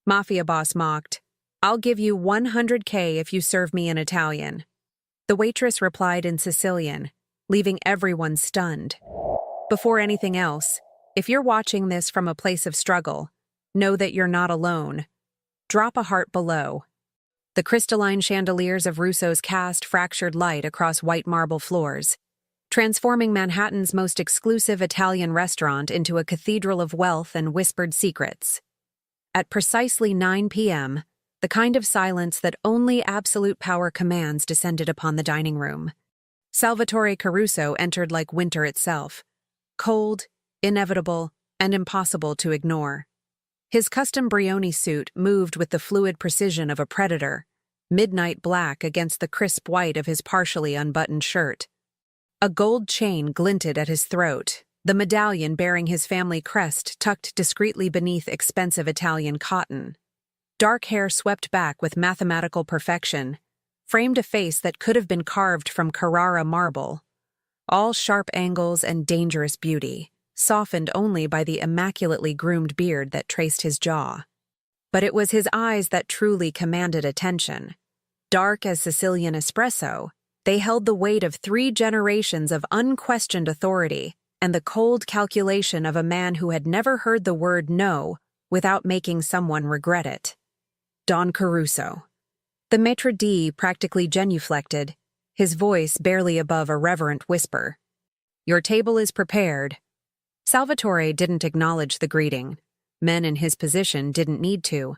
Mafia boss mocked. "I'll give you 100K if you serve me in Italian." The waitress replied in Sicilian, leaving everyone stunned. Before anything else, if you're watching this from a place of struggle, know that you're not alone. Drop a heart below. The crystalline chandeliers of Russo's cast fractured light across white marble floors, transforming Manhattan's most exclusive Italian restaurant into a cathedral of wealth and whispered secrets. At precisely 9 p.m., the kind of silence that only absolute power commands descended upon the dining room. Salvatore Caruso entered like winter itself, cold, inevitable, and impossible to ignore. His custom Brioni suit moved with the fluid precision of a predator, midnight black against the crisp white of his partially unbuttoned shirt. A gold chain glinted at his throat, the medallion bearing his family crest tucked discreetly beneath expensive Italian cotton. Dark hair swept back with mathematical perfection, framed a face that could have been carved from Carrara marble. All sharp angles and dangerous beauty, softened only by the immaculately groomed beard that traced his jaw. But it was his eyes that truly commanded attention. Dark as Sicilian espresso, they held the weight of 3 generations of unquestioned authority and the cold calculation of a man who had never heard the word no without making someone regret it. Don Caruso. The maitre d' practically genuflected, his voice barely above a reverent whisper. "Your table is prepared." Salvatore didn't acknowledge the greeting. Men in his position didn't need to.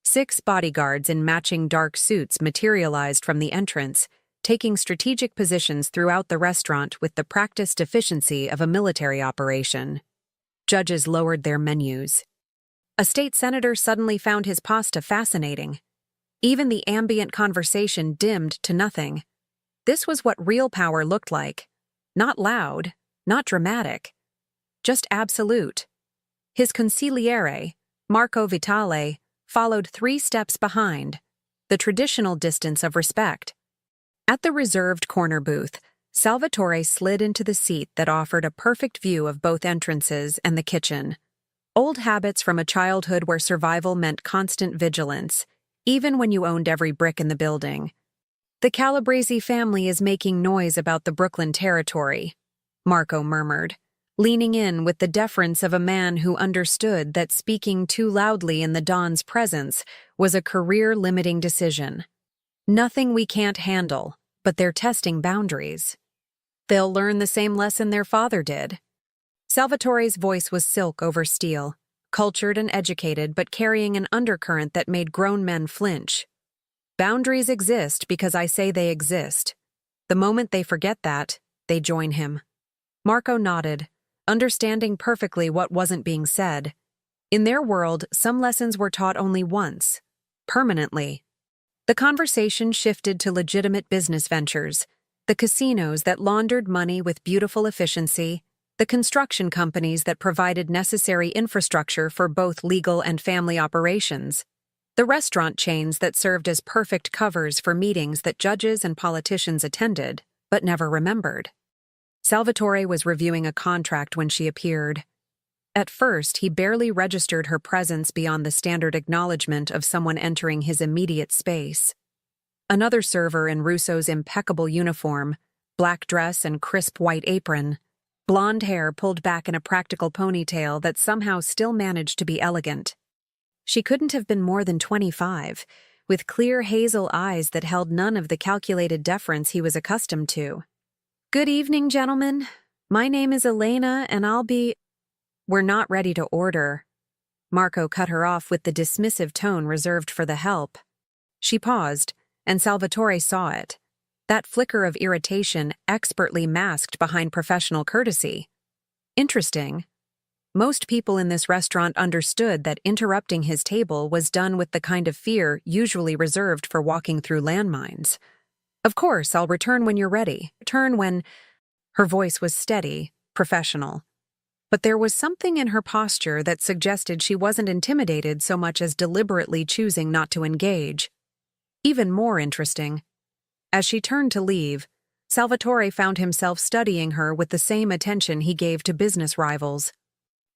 6 bodyguards in matching dark suits materialized from the entrance, taking strategic positions throughout the restaurant with the practiced efficiency of a military operation. Judges lowered their menus. A state senator suddenly found his pasta fascinating. Even the ambient conversation dimmed to nothing. This was what real power looked like. Not loud, not dramatic, just absolute. His consigliere, Marco Vitale, followed 3 steps behind, the traditional distance of respect. At the reserved corner booth, Salvatore slid into the seat that offered a perfect view of both entrances and the kitchen. Old habits from a childhood where survival meant constant vigilance, even when you owned every brick in the building. "The Calabrese family is making noise about the Brooklyn territory," Marco murmured, leaning in with the deference of a man who understood that speaking too loudly in the Don's presence was a career-limiting decision. "Nothing we can't handle, but they're testing boundaries. They'll learn the same lesson their father did." Salvatore's voice was silk over steel, cultured and educated but carrying an undercurrent that made grown men flinch. "Boundaries exist because I say they exist. The moment they forget that, they join him." Marco nodded, understanding perfectly what wasn't being said. In their world, some lessons were taught only once, permanently. The conversation shifted to legitimate business ventures, the casinos that laundered money with beautiful efficiency, the construction companies that provided necessary infrastructure for both legal and family operations, the restaurant chains that served as perfect covers for meetings that judges and politicians attended, but never remembered. Salvatore was reviewing a contract when she appeared. At first, he barely registered her presence beyond the standard acknowledgement of someone entering his immediate space. Another server in Russo's impeccable uniform, black dress and crisp white apron, blonde hair pulled back in a practical ponytail that somehow still managed to be elegant. She couldn't have been more than 25, with clear hazel eyes that held none of the calculated deference he was accustomed to. "Good evening, gentlemen. My name is Elena, and I'll be—" "We're not ready to order." Marco cut her off with the dismissive tone reserved for the help. She paused, and Salvatore saw it. That flicker of irritation expertly masked behind professional courtesy. Interesting. Most people in this restaurant understood that interrupting his table was done with the kind of fear usually reserved for walking through landmines. "Of course, I'll return when you're ready. Return when—" Her voice was steady, professional. But there was something in her posture that suggested she wasn't intimidated so much as deliberately choosing not to engage. Even more interesting. As she turned to leave, Salvatore found himself studying her with the same attention he gave to business rivals.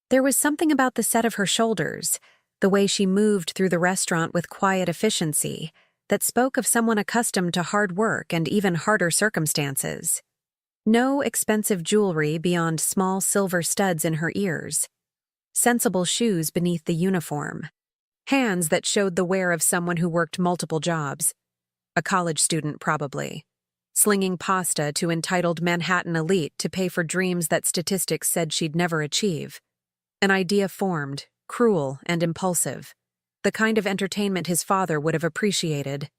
There was something about the set of her shoulders, the way she moved through the restaurant with quiet efficiency that spoke of someone accustomed to hard work and even harder circumstances. No expensive jewelry beyond small silver studs in her ears. Sensible shoes beneath the uniform. Hands that showed the wear of someone who worked multiple jobs. A college student, probably. Slinging pasta to entitled Manhattan elite to pay for dreams that statistics said she'd never achieve. An idea formed, cruel and impulsive. The kind of entertainment his father would have appreciated.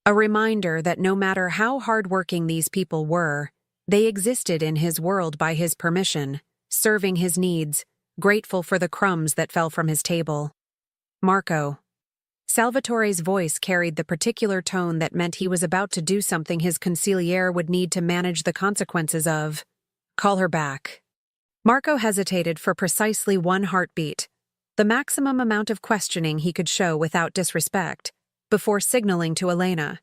A reminder that no matter how hardworking these people were, they existed in his world by his permission, serving his needs, grateful for the crumbs that fell from his table. Marco. Salvatore's voice carried the particular tone that meant he was about to do something his consigliere would need to manage the consequences of. Call her back. Marco hesitated for precisely one heartbeat, the maximum amount of questioning he could show without disrespect, before signaling to Elena.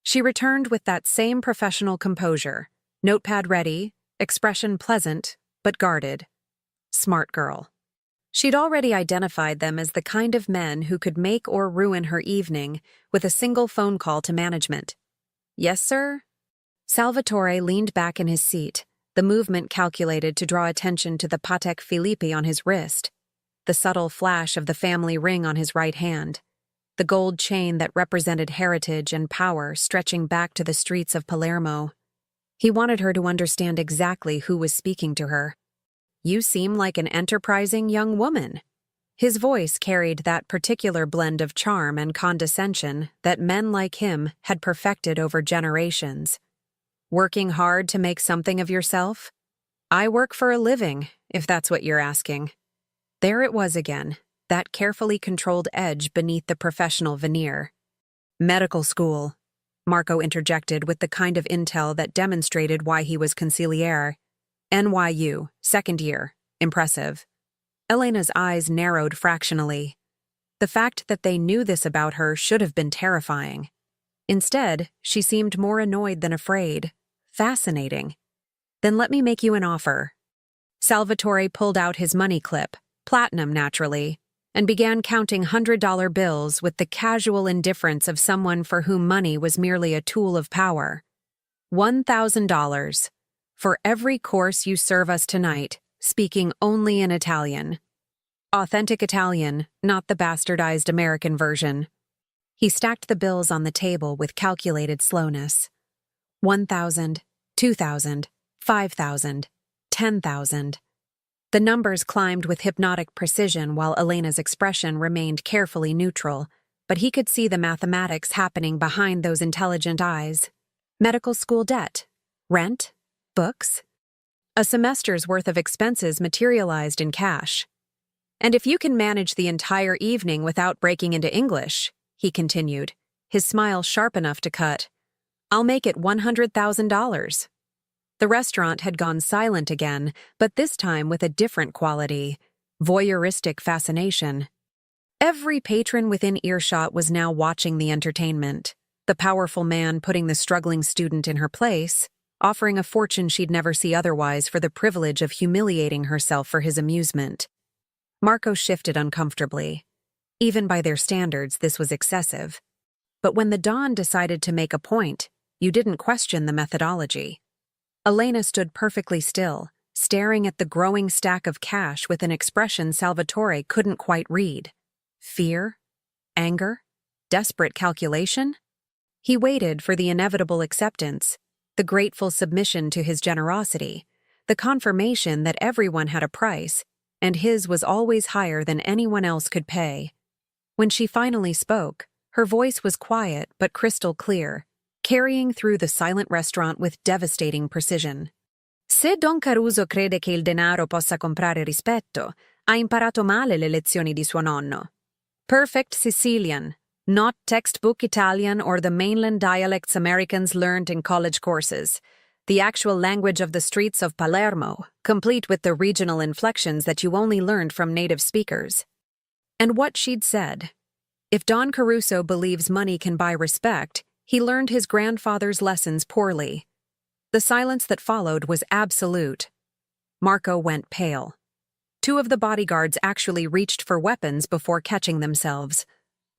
She returned with that same professional composure, notepad ready, expression pleasant, but guarded. Smart girl. She'd already identified them as the kind of men who could make or ruin her evening with a single phone call to management. Yes, sir? Salvatore leaned back in his seat, the movement calculated to draw attention to the Patek Philippe on his wrist, the subtle flash of the family ring on his right hand, the gold chain that represented heritage and power stretching back to the streets of Palermo. He wanted her to understand exactly who was speaking to her. You seem like an enterprising young woman. His voice carried that particular blend of charm and condescension that men like him had perfected over generations. Working hard to make something of yourself? I work for a living, if that's what you're asking. There it was again, that carefully controlled edge beneath the professional veneer. Medical school, Marco interjected with the kind of intel that demonstrated why he was consigliere. NYU, second year. Impressive. Elena's eyes narrowed fractionally. The fact that they knew this about her should have been terrifying. Instead, she seemed more annoyed than afraid. Fascinating. Then let me make you an offer. Salvatore pulled out his money clip, platinum naturally, and began counting $100 bills with the casual indifference of someone for whom money was merely a tool of power. $1,000. For every course you serve us tonight, speaking only in Italian. Authentic Italian, not the bastardized American version. He stacked the bills on the table with calculated slowness. 1,000, 2,000, 5,000, 10,000. The numbers climbed with hypnotic precision while Elena's expression remained carefully neutral, but he could see the mathematics happening behind those intelligent eyes. Medical school debt, rent, books. A semester's worth of expenses materialized in cash. And if you can manage the entire evening without breaking into English, he continued, his smile sharp enough to cut, I'll make it $100,000. The restaurant had gone silent again, but this time with a different quality, voyeuristic fascination. Every patron within earshot was now watching the entertainment, the powerful man putting the struggling student in her place, offering a fortune she'd never see otherwise for the privilege of humiliating herself for his amusement. Marco shifted uncomfortably. Even by their standards, this was excessive. But when the Don decided to make a point, you didn't question the methodology. Elena stood perfectly still, staring at the growing stack of cash with an expression Salvatore couldn't quite read. Fear? Anger? Desperate calculation? He waited for the inevitable acceptance, the grateful submission to his generosity, the confirmation that everyone had a price, and his was always higher than anyone else could pay. When she finally spoke, her voice was quiet but crystal clear, carrying through the silent restaurant with devastating precision. Se Don Caruso crede che il denaro possa comprare rispetto, ha imparato male le lezioni di suo nonno. Perfect Sicilian, not textbook Italian or the mainland dialects Americans learned in college courses. The actual language of the streets of Palermo, complete with the regional inflections that you only learned from native speakers. And what she'd said. If Don Caruso believes money can buy respect, he learned his grandfather's lessons poorly. The silence that followed was absolute. Marco went pale. Two of the bodyguards actually reached for weapons before catching themselves.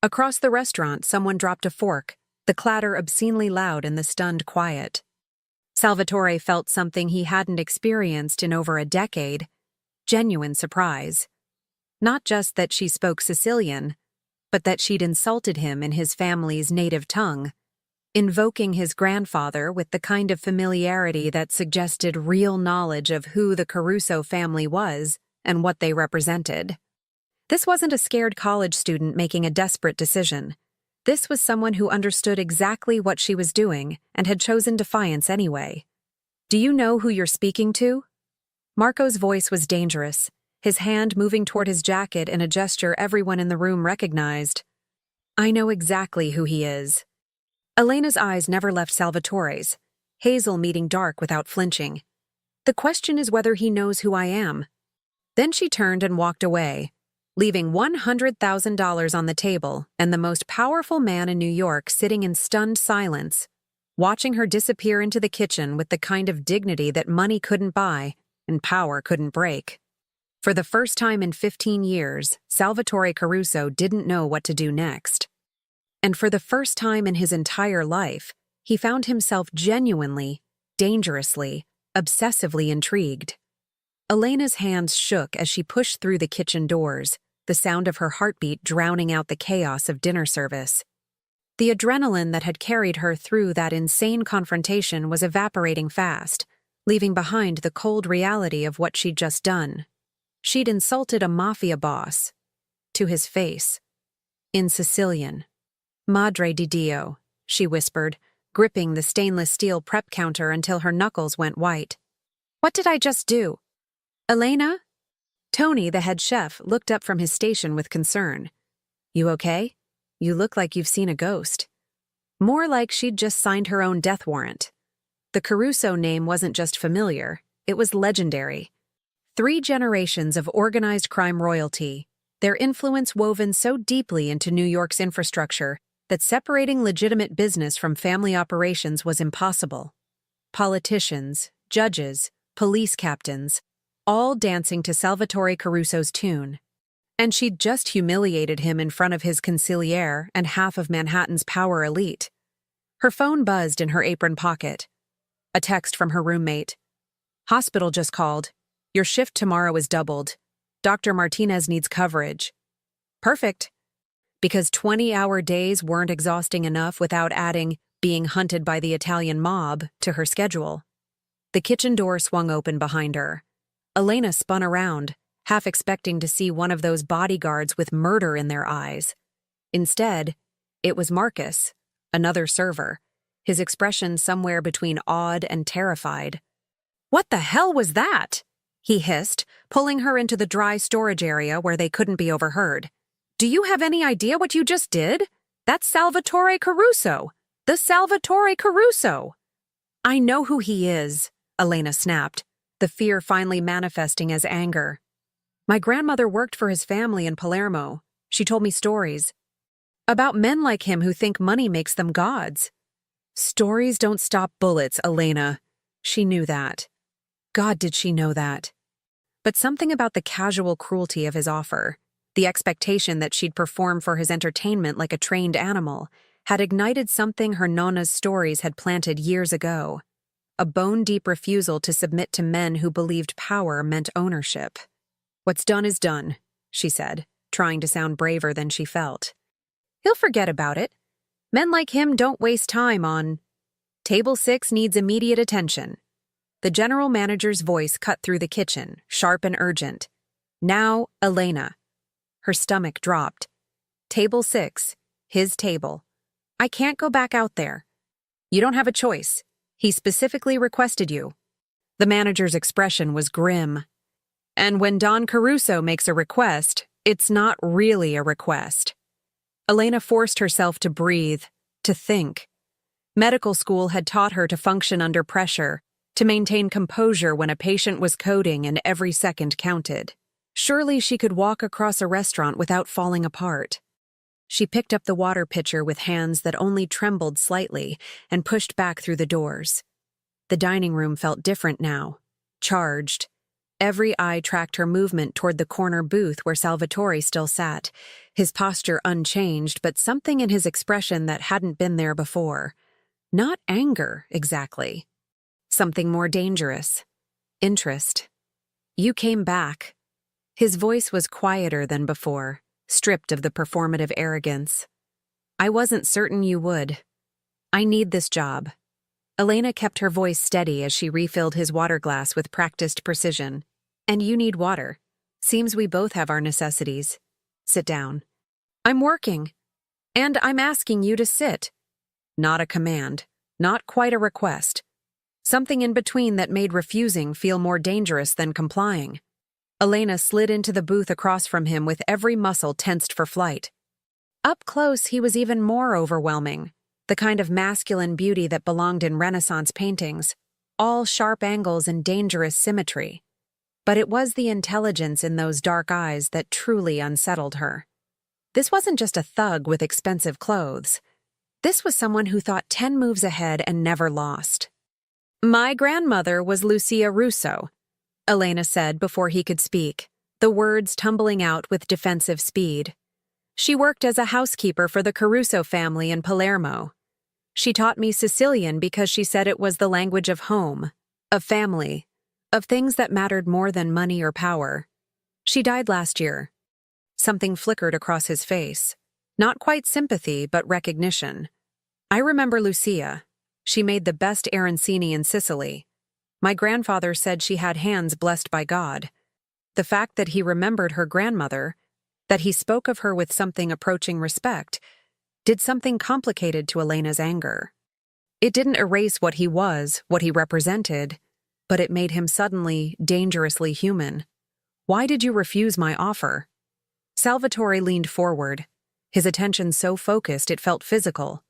Across the restaurant, someone dropped a fork, the clatter obscenely loud in the stunned quiet. Salvatore felt something he hadn't experienced in over a decade: genuine surprise. Not just that she spoke Sicilian, but that she'd insulted him in his family's native tongue, invoking his grandfather with the kind of familiarity that suggested real knowledge of who the Caruso family was and what they represented. This wasn't a scared college student making a desperate decision. This was someone who understood exactly what she was doing and had chosen defiance anyway. "Do you know who you're speaking to?" Marco's voice was dangerous, his hand moving toward his jacket in a gesture everyone in the room recognized. "I know exactly who he is." Elena's eyes never left Salvatore's, hazel meeting dark without flinching. "The question is whether he knows who I am." Then she turned and walked away, leaving $100,000 on the table and the most powerful man in New York sitting in stunned silence, watching her disappear into the kitchen with the kind of dignity that money couldn't buy and power couldn't break. For the first time in 15 years, Salvatore Caruso didn't know what to do next. And for the first time in his entire life, he found himself genuinely, dangerously, obsessively intrigued. Elena's hands shook as she pushed through the kitchen doors, the sound of her heartbeat drowning out the chaos of dinner service. The adrenaline that had carried her through that insane confrontation was evaporating fast, leaving behind the cold reality of what she'd just done. She'd insulted a mafia boss. To his face. In Sicilian. "Madre di Dio," she whispered, gripping the stainless steel prep counter until her knuckles went white. "What did I just do?" "Elena?" Tony, the head chef, looked up from his station with concern. "You okay? You look like you've seen a ghost." More like she'd just signed her own death warrant. The Caruso name wasn't just familiar, it was legendary. 3 generations of organized crime royalty, their influence woven so deeply into New York's infrastructure that separating legitimate business from family operations was impossible. Politicians, judges, police captains, all dancing to Salvatore Caruso's tune. And she'd just humiliated him in front of his consigliere and half of Manhattan's power elite. Her phone buzzed in her apron pocket. A text from her roommate. "Hospital just called. Your shift tomorrow is doubled. Dr. Martinez needs coverage." Perfect. Because 20-hour days weren't exhausting enough without adding "being hunted by the Italian mob" to her schedule. The kitchen door swung open behind her. Elena spun around, half expecting to see one of those bodyguards with murder in their eyes. Instead, it was Marcus, another server, his expression somewhere between awed and terrified. "What the hell was that?" he hissed, pulling her into the dry storage area where they couldn't be overheard. "Do you have any idea what you just did? That's Salvatore Caruso! The Salvatore Caruso!" "I know who he is," Elena snapped, the fear finally manifesting as anger. "My grandmother worked for his family in Palermo. She told me stories about men like him who think money makes them gods." Stories don't stop bullets, Elena. She knew that. God, did she know that. But something about the casual cruelty of his offer, the expectation that she'd perform for his entertainment like a trained animal, had ignited something her nonna's stories had planted years ago. A bone-deep refusal to submit to men who believed power meant ownership. "What's done is done," she said, trying to sound braver than she felt. "He'll forget about it. Men like him don't waste time on... Table 6 needs immediate attention." The general manager's voice cut through the kitchen, sharp and urgent. "Now, Elena." Her stomach dropped. "Table 6. His table. I can't go back out there. You don't have a choice. He specifically requested you." The manager's expression was grim. And when Don Caruso makes a request, it's not really a request. Elena forced herself to breathe, to think. Medical school had taught her to function under pressure, to maintain composure when a patient was coding and every second counted. Surely she could walk across a restaurant without falling apart. She picked up the water pitcher with hands that only trembled slightly and pushed back through the doors. The dining room felt different now, charged. Every eye tracked her movement toward the corner booth where Salvatore still sat, his posture unchanged, but something in his expression that hadn't been there before. Not anger, exactly. Something more dangerous. Interest. "You came back." His voice was quieter than before, stripped of the performative arrogance. "I wasn't certain you would. I need this job." Elena kept her voice steady as she refilled his water glass with practiced precision. "And you need water. Seems we both have our necessities. Sit down." "I'm working. And I'm asking you to sit." Not a command. Not quite a request. Something in between that made refusing feel more dangerous than complying. Elena slid into the booth across from him with every muscle tensed for flight. Up close, he was even more overwhelming. The kind of masculine beauty that belonged in Renaissance paintings, all sharp angles and dangerous symmetry. But it was the intelligence in those dark eyes that truly unsettled her. This wasn't just a thug with expensive clothes. This was someone who thought 10 moves ahead and never lost. "My grandmother was Lucia Russo," Elena said before he could speak, the words tumbling out with defensive speed. "She worked as a housekeeper for the Caruso family in Palermo. She taught me Sicilian because she said it was the language of home, of family, of things that mattered more than money or power. She died last year." Something flickered across his face. Not quite sympathy, but recognition. "I remember Lucia. She made the best arancini in Sicily. My grandfather said she had hands blessed by God." The fact that he remembered her grandmother, that he spoke of her with something approaching respect, did something complicated to Elena's anger. It didn't erase what he was, what he represented, but it made him suddenly, dangerously human. "Why did you refuse my offer?" Salvatore leaned forward, his attention so focused it felt physical.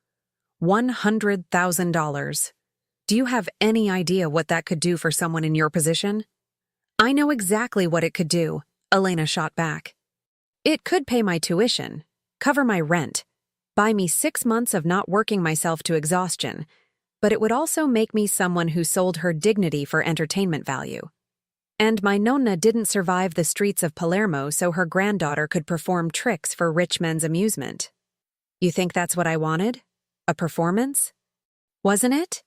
$100,000. Do you have any idea what that could do for someone in your position? "I know exactly what it could do," Elena shot back. "It could pay my tuition, cover my rent, buy me 6 months of not working myself to exhaustion, but it would also make me someone who sold her dignity for entertainment value. And my nonna didn't survive the streets of Palermo so her granddaughter could perform tricks for rich men's amusement. You think that's what I wanted? A performance? Wasn't it?"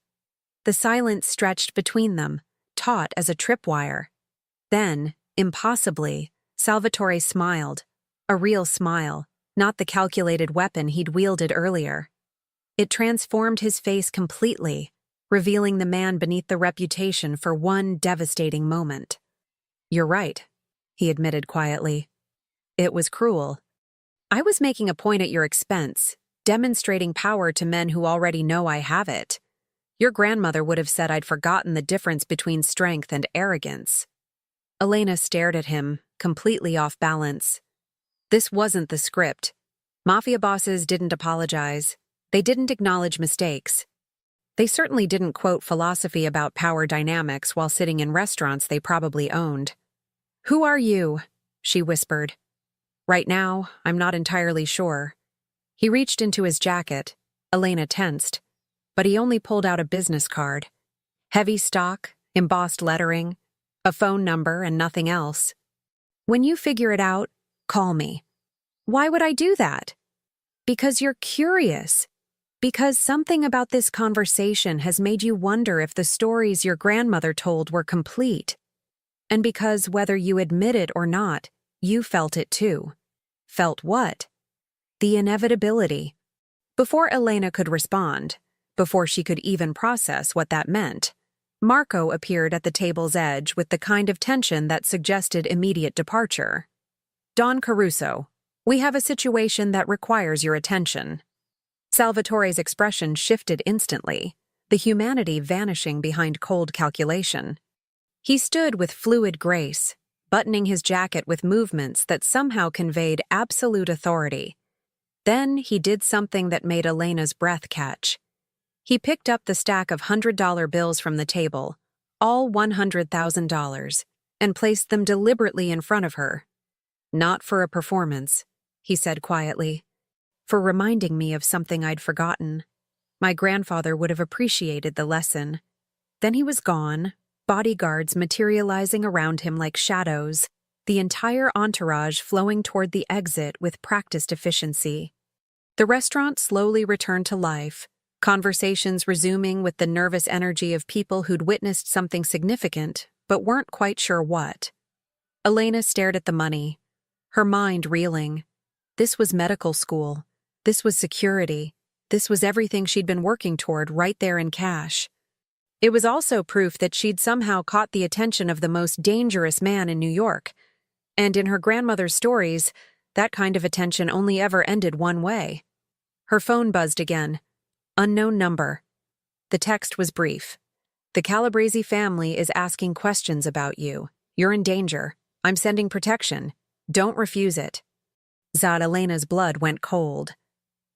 The silence stretched between them, taut as a tripwire. Then, impossibly, Salvatore smiled. A real smile, not the calculated weapon he'd wielded earlier. It transformed his face completely, revealing the man beneath the reputation for one devastating moment. "You're right," he admitted quietly. "It was cruel. I was making a point at your expense, demonstrating power to men who already know I have it. Your grandmother would have said I'd forgotten the difference between strength and arrogance." Elena stared at him, completely off balance. This wasn't the script. Mafia bosses didn't apologize. They didn't acknowledge mistakes. They certainly didn't quote philosophy about power dynamics while sitting in restaurants they probably owned. "Who are you?" she whispered. "Right now, I'm not entirely sure." He reached into his jacket. Elena tensed. But he only pulled out a business card. Heavy stock, embossed lettering, a phone number, and nothing else. "When you figure it out, call me." "Why would I do that?" "Because you're curious. Because something about this conversation has made you wonder if the stories your grandmother told were complete. And because, whether you admit it or not, you felt it too." Felt what? The inevitability. Before Elena could respond, before she could even process what that meant, Marco appeared at the table's edge with the kind of tension that suggested immediate departure. "Don Caruso, we have a situation that requires your attention." Salvatore's expression shifted instantly, the humanity vanishing behind cold calculation. He stood with fluid grace, buttoning his jacket with movements that somehow conveyed absolute authority. Then he did something that made Elena's breath catch. He picked up the stack of $100 bills from the table, all $100,000, and placed them deliberately in front of her. "Not for a performance," he said quietly. "For reminding me of something I'd forgotten. My grandfather would have appreciated the lesson." Then he was gone, bodyguards materializing around him like shadows, the entire entourage flowing toward the exit with practiced efficiency. The restaurant slowly returned to life, conversations resuming with the nervous energy of people who'd witnessed something significant, but weren't quite sure what. Elena stared at the money, her mind reeling. This was medical school. This was security. This was everything she'd been working toward right there in cash. It was also proof that she'd somehow caught the attention of the most dangerous man in New York. And in her grandmother's stories, that kind of attention only ever ended one way. Her phone buzzed again. Unknown number. The text was brief. The Calabrese family is asking questions about you. You're in danger. I'm sending protection. Don't refuse it. Elena's blood went cold.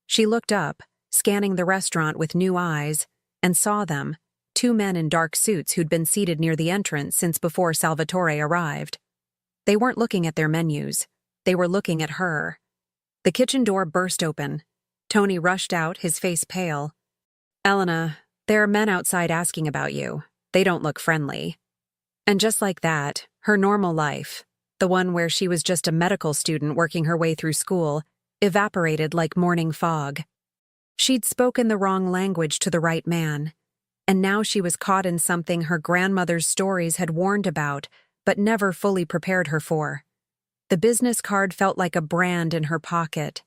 She looked up, scanning the restaurant with new eyes, and saw them, two men in dark suits who'd been seated near the entrance since before Salvatore arrived. They weren't looking at their menus. They were looking at her. The kitchen door burst open. Tony rushed out, his face pale. Elena, there are men outside asking about you. They don't look friendly. And just like that, her normal life, the one where she was just a medical student working her way through school, evaporated like morning fog. She'd spoken the wrong language to the right man, and now she was caught in something her grandmother's stories had warned about, but never fully prepared her for. The business card felt like a brand in her pocket,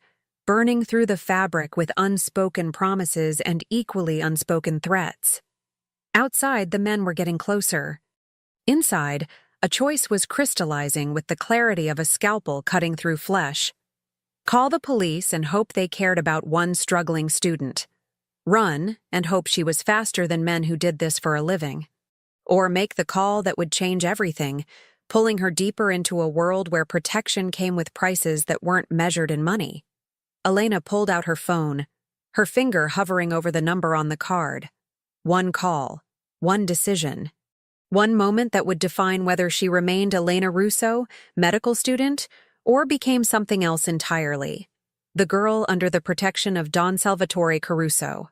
burning through the fabric with unspoken promises and equally unspoken threats. Outside, the men were getting closer. Inside, a choice was crystallizing with the clarity of a scalpel cutting through flesh. Call the police and hope they cared about one struggling student. Run and hope she was faster than men who did this for a living. Or make the call that would change everything, pulling her deeper into a world where protection came with prices that weren't measured in money. Elena pulled out her phone, her finger hovering over the number on the card. One call, one decision. One moment that would define whether she remained Elena Russo, medical student, or became something else entirely. The girl under the protection of Don Salvatore Caruso.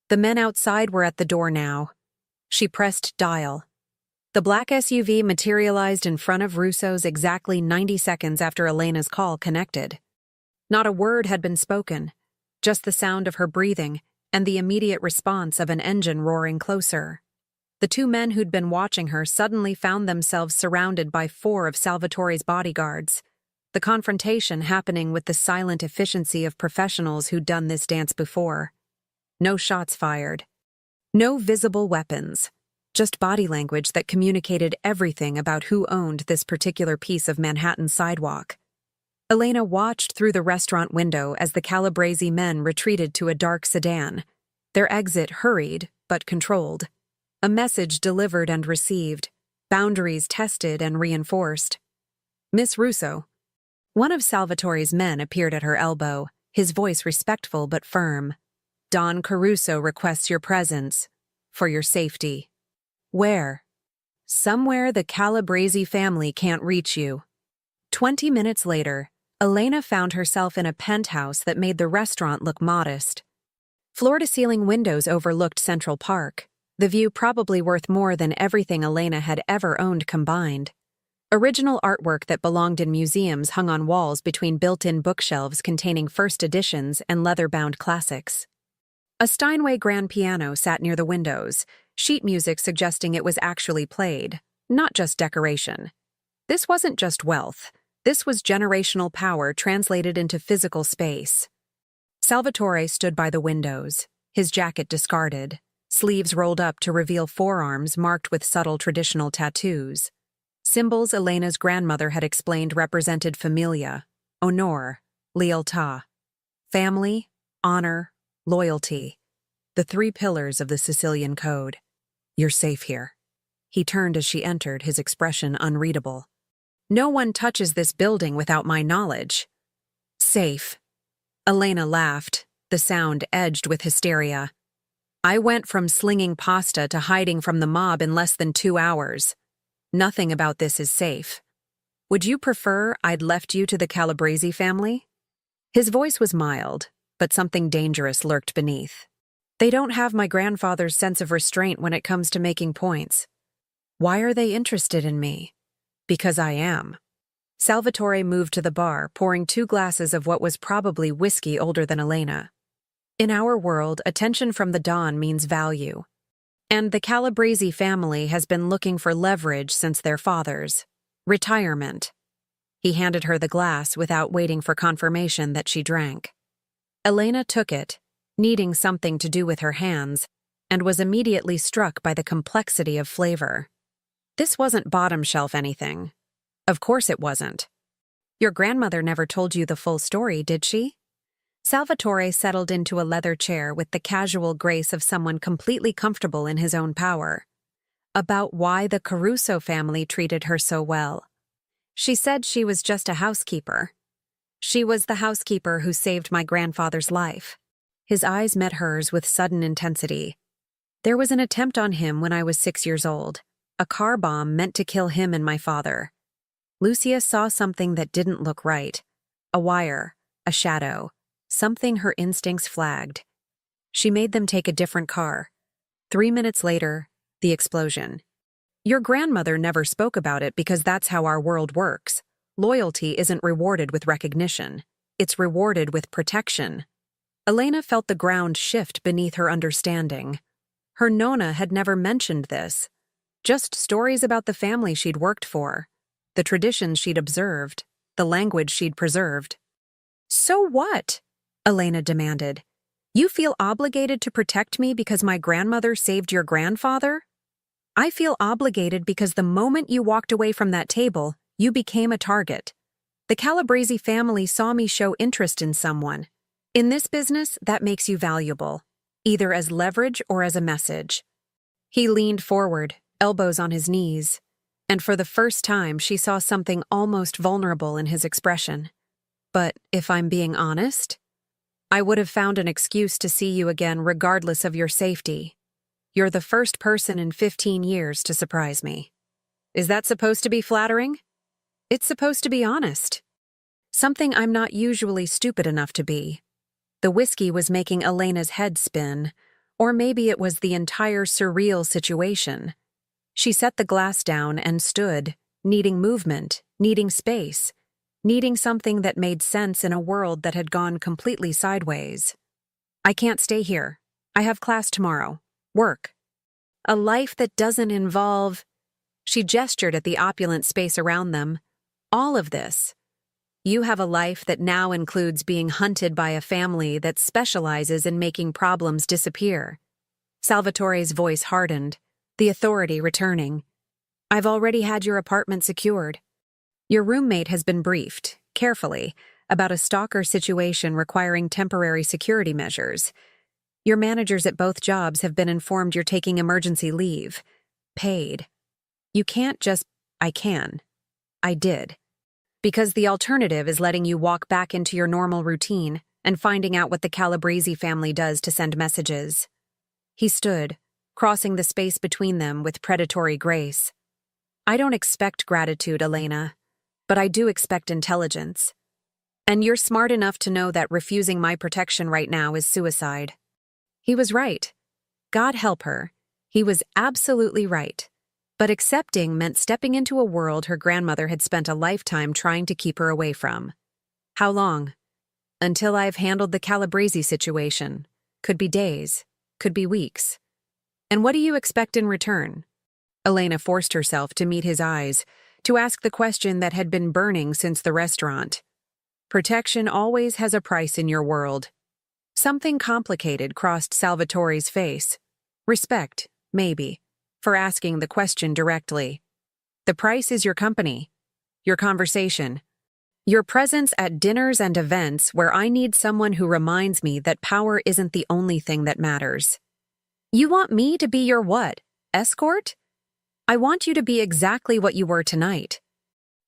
The men outside were at the door now. She pressed dial. The black SUV materialized in front of Russo's exactly 90 seconds after Elena's call connected. Not a word had been spoken, just the sound of her breathing and the immediate response of an engine roaring closer. The two men who'd been watching her suddenly found themselves surrounded by 4 of Salvatore's bodyguards, the confrontation happening with the silent efficiency of professionals who'd done this dance before. No shots fired. No visible weapons. Just body language that communicated everything about who owned this particular piece of Manhattan sidewalk. Elena watched through the restaurant window as the Calabrese men retreated to a dark sedan. Their exit hurried, but controlled. A message delivered and received, boundaries tested and reinforced. Miss Russo. One of Salvatore's men appeared at her elbow, his voice respectful but firm. Don Caruso requests your presence, for your safety. Where? Somewhere the Calabrese family can't reach you. 20 minutes later, Elena found herself in a penthouse that made the restaurant look modest. Floor-to-ceiling windows overlooked Central Park, the view probably worth more than everything Elena had ever owned combined. Original artwork that belonged in museums hung on walls between built-in bookshelves containing first editions and leather-bound classics. A Steinway grand piano sat near the windows, sheet music suggesting it was actually played, not just decoration. This wasn't just wealth. This was generational power translated into physical space. Salvatore stood by the windows, his jacket discarded, sleeves rolled up to reveal forearms marked with subtle traditional tattoos. Symbols Elena's grandmother had explained represented familia, honor, lealtà. Family, honor, loyalty. The 3 pillars of the Sicilian code. You're safe here. He turned as she entered, his expression unreadable. No one touches this building without my knowledge. Safe. Elena laughed, the sound edged with hysteria. I went from slinging pasta to hiding from the mob in less than 2 hours. Nothing about this is safe. Would you prefer I'd left you to the Calabrese family? His voice was mild, but something dangerous lurked beneath. They don't have my grandfather's sense of restraint when it comes to making points. Why are they interested in me? Because I am. Salvatore moved to the bar, pouring 2 glasses of what was probably whiskey older than Elena. In our world, attention from the dawn means value. And the Calabrese family has been looking for leverage since their fathers. Retirement. He handed her the glass without waiting for confirmation that she drank. Elena took it, needing something to do with her hands, and was immediately struck by the complexity of flavor. This wasn't bottom shelf anything. Of course it wasn't. Your grandmother never told you the full story, did she? Salvatore settled into a leather chair with the casual grace of someone completely comfortable in his own power. About why the Caruso family treated her so well. She said she was just a housekeeper. She was the housekeeper who saved my grandfather's life. His eyes met hers with sudden intensity. There was an attempt on him when I was 6 years old, a car bomb meant to kill him and my father. Lucia saw something that didn't look right. A wire, a shadow, something her instincts flagged. She made them take a different car. 3 minutes later, the explosion. Your grandmother never spoke about it because that's how our world works. Loyalty isn't rewarded with recognition. It's rewarded with protection. Elena felt the ground shift beneath her understanding. Her Nonna had never mentioned this. Just stories about the family she'd worked for, the traditions she'd observed, the language she'd preserved. So what? Elena demanded. You feel obligated to protect me because my grandmother saved your grandfather? I feel obligated because the moment you walked away from that table, you became a target. The Calabrese family saw me show interest in someone. In this business, that makes you valuable, either as leverage or as a message. He leaned forward, elbows on his knees, and for the first time she saw something almost vulnerable in his expression. But if I'm being honest, I would have found an excuse to see you again regardless of your safety. You're the first person in 15 years to surprise me. Is that supposed to be flattering? It's supposed to be honest. Something I'm not usually stupid enough to be. The whiskey was making Elena's head spin, or maybe it was the entire surreal situation. She set the glass down and stood, needing movement, needing space, needing something that made sense in a world that had gone completely sideways. I can't stay here. I have class tomorrow. Work. A life that doesn't involve... She gestured at the opulent space around them. All of this. You have a life that now includes being hunted by a family that specializes in making problems disappear. Salvatore's voice hardened, the authority returning. I've already had your apartment secured. Your roommate has been briefed, carefully, about a stalker situation requiring temporary security measures. Your managers at both jobs have been informed you're taking emergency leave. Paid. You can't just... I can. I did. Because the alternative is letting you walk back into your normal routine and finding out what the Calabrese family does to send messages. He stood, crossing the space between them with predatory grace. I don't expect gratitude, Elena, but I do expect intelligence. And you're smart enough to know that refusing my protection right now is suicide. He was right. God help her. He was absolutely right. But accepting meant stepping into a world her grandmother had spent a lifetime trying to keep her away from. How long? Until I've handled the Calabrese situation. Could be days. Could be weeks. And what do you expect in return? Elena forced herself to meet his eyes, to ask the question that had been burning since the restaurant. Protection always has a price in your world. Something complicated crossed Salvatore's face. Respect, maybe, for asking the question directly. The price is your company, your conversation, your presence at dinners and events where I need someone who reminds me that power isn't the only thing that matters. You want me to be your what? Escort? I want you to be exactly what you were tonight.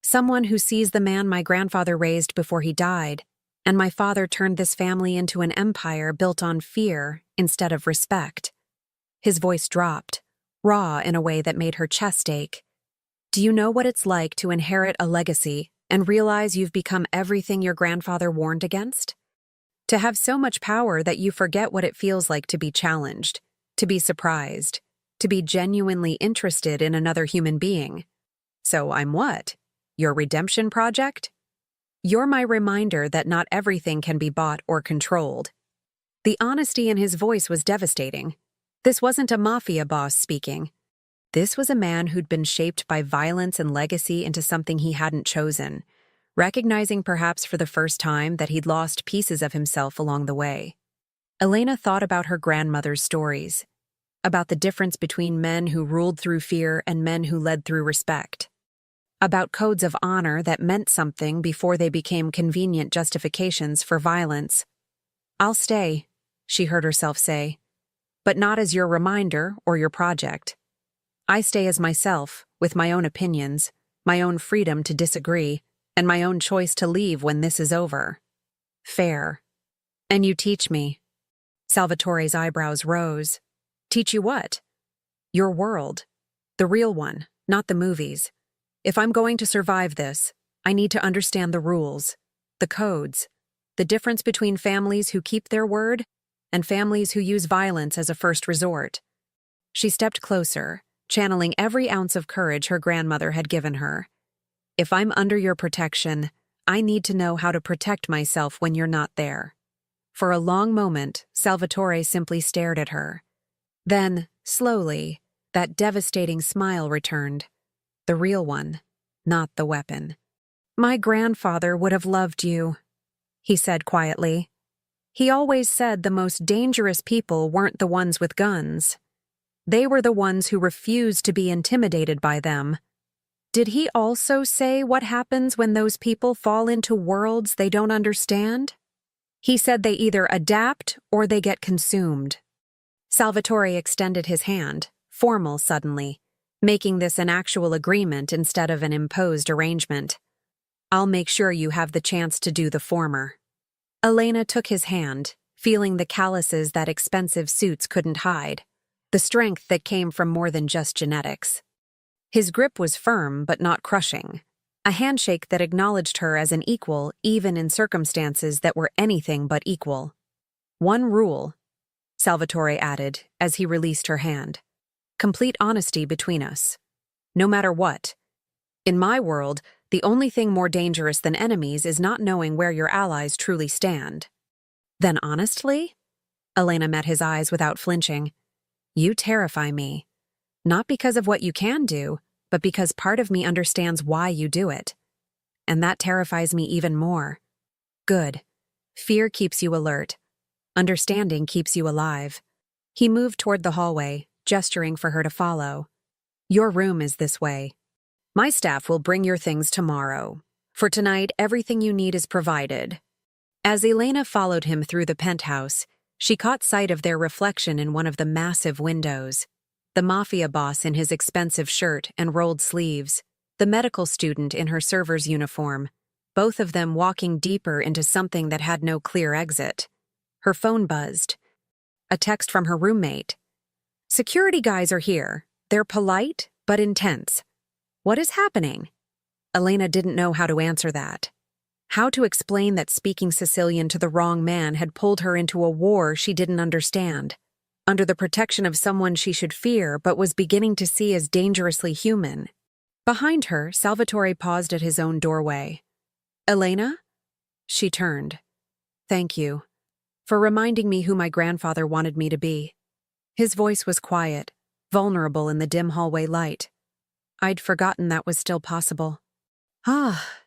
Someone who sees the man my grandfather raised before he died, and my father turned this family into an empire built on fear instead of respect. His voice dropped, raw in a way that made her chest ache. Do you know what it's like to inherit a legacy and realize you've become everything your grandfather warned against? To have so much power that you forget what it feels like to be challenged, to be surprised, to be genuinely interested in another human being. So I'm what? Your redemption project? You're my reminder that not everything can be bought or controlled. The honesty in his voice was devastating. This wasn't a mafia boss speaking. This was a man who'd been shaped by violence and legacy into something he hadn't chosen, recognizing perhaps for the first time that he'd lost pieces of himself along the way. Elena thought about her grandmother's stories, about the difference between men who ruled through fear and men who led through respect, about codes of honor that meant something before they became convenient justifications for violence. "I'll stay," she heard herself say, "but not as your reminder or your project. I stay as myself, with my own opinions, my own freedom to disagree, and my own choice to leave when this is over." Fair. "And you teach me." Salvatore's eyebrows rose. "Teach you what?" "Your world. The real one, not the movies. If I'm going to survive this, I need to understand the rules, the codes, the difference between families who keep their word and families who use violence as a first resort." She stepped closer, channeling every ounce of courage her grandmother had given her. "If I'm under your protection, I need to know how to protect myself when you're not there." For a long moment, Salvatore simply stared at her. Then, slowly, that devastating smile returned. The real one, not the weapon. "My grandfather would have loved you," he said quietly. "He always said the most dangerous people weren't the ones with guns. They were the ones who refused to be intimidated by them. Did he also say what happens when those people fall into worlds they don't understand? He said they either adapt or they get consumed." Salvatore extended his hand, formal suddenly, making this an actual agreement instead of an imposed arrangement. "I'll make sure you have the chance to do the former." Elena took his hand, feeling the calluses that expensive suits couldn't hide, the strength that came from more than just genetics. His grip was firm but not crushing, a handshake that acknowledged her as an equal even in circumstances that were anything but equal. "One rule," Salvatore added as he released her hand. "Complete honesty between us. No matter what. In my world, the only thing more dangerous than enemies is not knowing where your allies truly stand." "Then honestly?" Elena met his eyes without flinching. "You terrify me. Not because of what you can do, but because part of me understands why you do it. And that terrifies me even more." "Good. Fear keeps you alert. Understanding keeps you alive." He moved toward the hallway, gesturing for her to follow. "Your room is this way. My staff will bring your things tomorrow. For tonight, everything you need is provided." As Elena followed him through the penthouse, she caught sight of their reflection in one of the massive windows. The mafia boss in his expensive shirt and rolled sleeves, the medical student in her server's uniform, both of them walking deeper into something that had no clear exit. Her phone buzzed. A text from her roommate. "Security guys are here. They're polite, but intense. What is happening?" Elena didn't know how to answer that. How to explain that speaking Sicilian to the wrong man had pulled her into a war she didn't understand, under the protection of someone she should fear but was beginning to see as dangerously human. Behind her, Salvatore paused at his own doorway. "Elena?" She turned. "Thank you for reminding me who my grandfather wanted me to be." His voice was quiet, vulnerable in the dim hallway light. "I'd forgotten that was still possible." "Ah."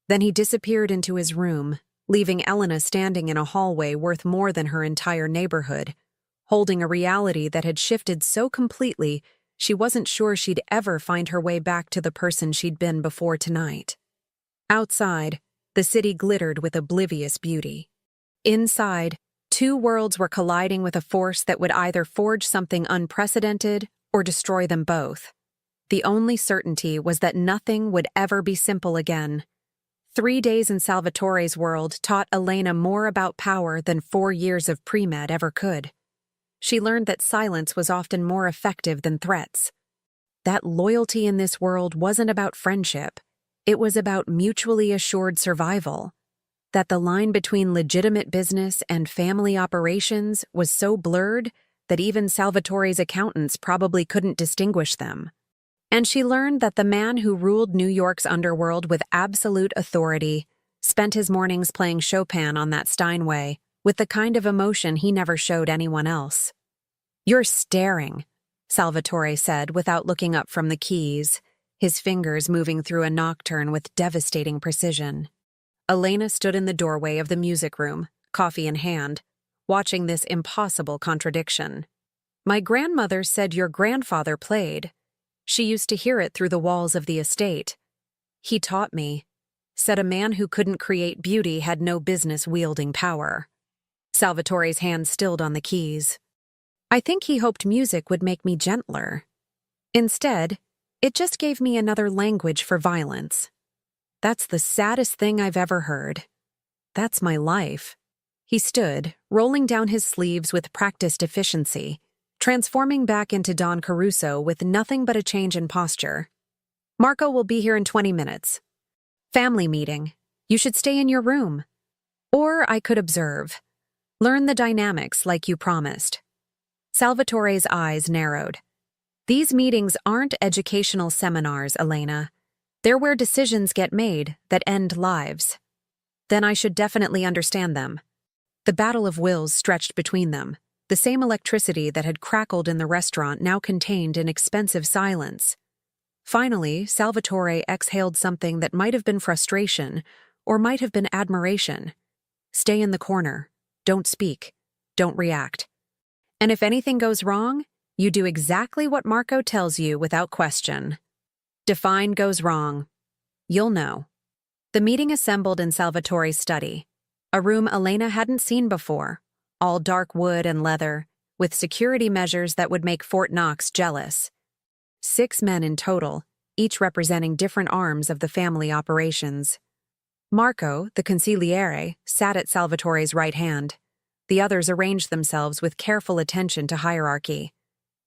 Then he disappeared into his room, leaving Elena standing in a hallway worth more than her entire neighborhood, holding a reality that had shifted so completely she wasn't sure she'd ever find her way back to the person she'd been before tonight. Outside, the city glittered with oblivious beauty. Inside, two worlds were colliding with a force that would either forge something unprecedented or destroy them both. The only certainty was that nothing would ever be simple again. 3 days in Salvatore's world taught Elena more about power than 4 years of pre-med ever could. She learned that silence was often more effective than threats. That loyalty in this world wasn't about friendship. It was about mutually assured survival. That the line between legitimate business and family operations was so blurred that even Salvatore's accountants probably couldn't distinguish them. And she learned that the man who ruled New York's underworld with absolute authority spent his mornings playing Chopin on that Steinway with the kind of emotion he never showed anyone else. "You're staring," Salvatore said without looking up from the keys, his fingers moving through a nocturne with devastating precision. Elena stood in the doorway of the music room, coffee in hand, watching this impossible contradiction. "My grandmother said your grandfather played. She used to hear it through the walls of the estate. He taught me. Said a man who couldn't create beauty had no business wielding power." Salvatore's hand stilled on the keys. "I think he hoped music would make me gentler. Instead, it just gave me another language for violence. That's the saddest thing I've ever heard. That's my life." He stood, rolling down his sleeves with practiced efficiency, transforming back into Don Caruso with nothing but a change in posture. "Marco will be here in 20 minutes. Family meeting. You should stay in your room. Or I could observe. Learn the dynamics like you promised." Salvatore's eyes narrowed. "These meetings aren't educational seminars, Elena. They're where decisions get made that end lives." "Then I should definitely understand them." The battle of wills stretched between them. The same electricity that had crackled in the restaurant now contained an expensive silence. Finally, Salvatore exhaled something that might have been frustration, or might have been admiration. "Stay in the corner. Don't speak. Don't react. And if anything goes wrong, you do exactly what Marco tells you without question. Define goes wrong. You'll know." The meeting assembled in Salvatore's study, a room Elena hadn't seen before, all dark wood and leather, with security measures that would make Fort Knox jealous. 6 men in total, each representing different arms of the family operations. Marco, the consigliere, sat at Salvatore's right hand. The others arranged themselves with careful attention to hierarchy,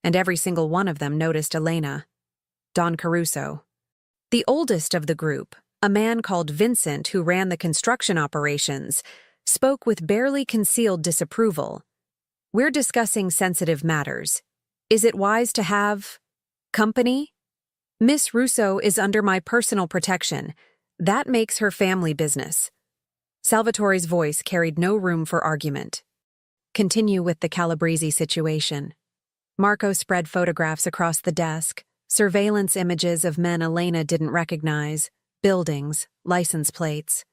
and every single one of them noticed Elena. Don Caruso. The oldest of the group, a man called Vincent who ran the construction operations, spoke with barely concealed disapproval. "We're discussing sensitive matters. Is it wise to have company? Miss Russo is under my personal protection. That makes her family business." Salvatore's voice carried no room for argument. "Continue with the Calabrese situation." Marco spread photographs across the desk, surveillance images of men Elena didn't recognize, buildings, license plates.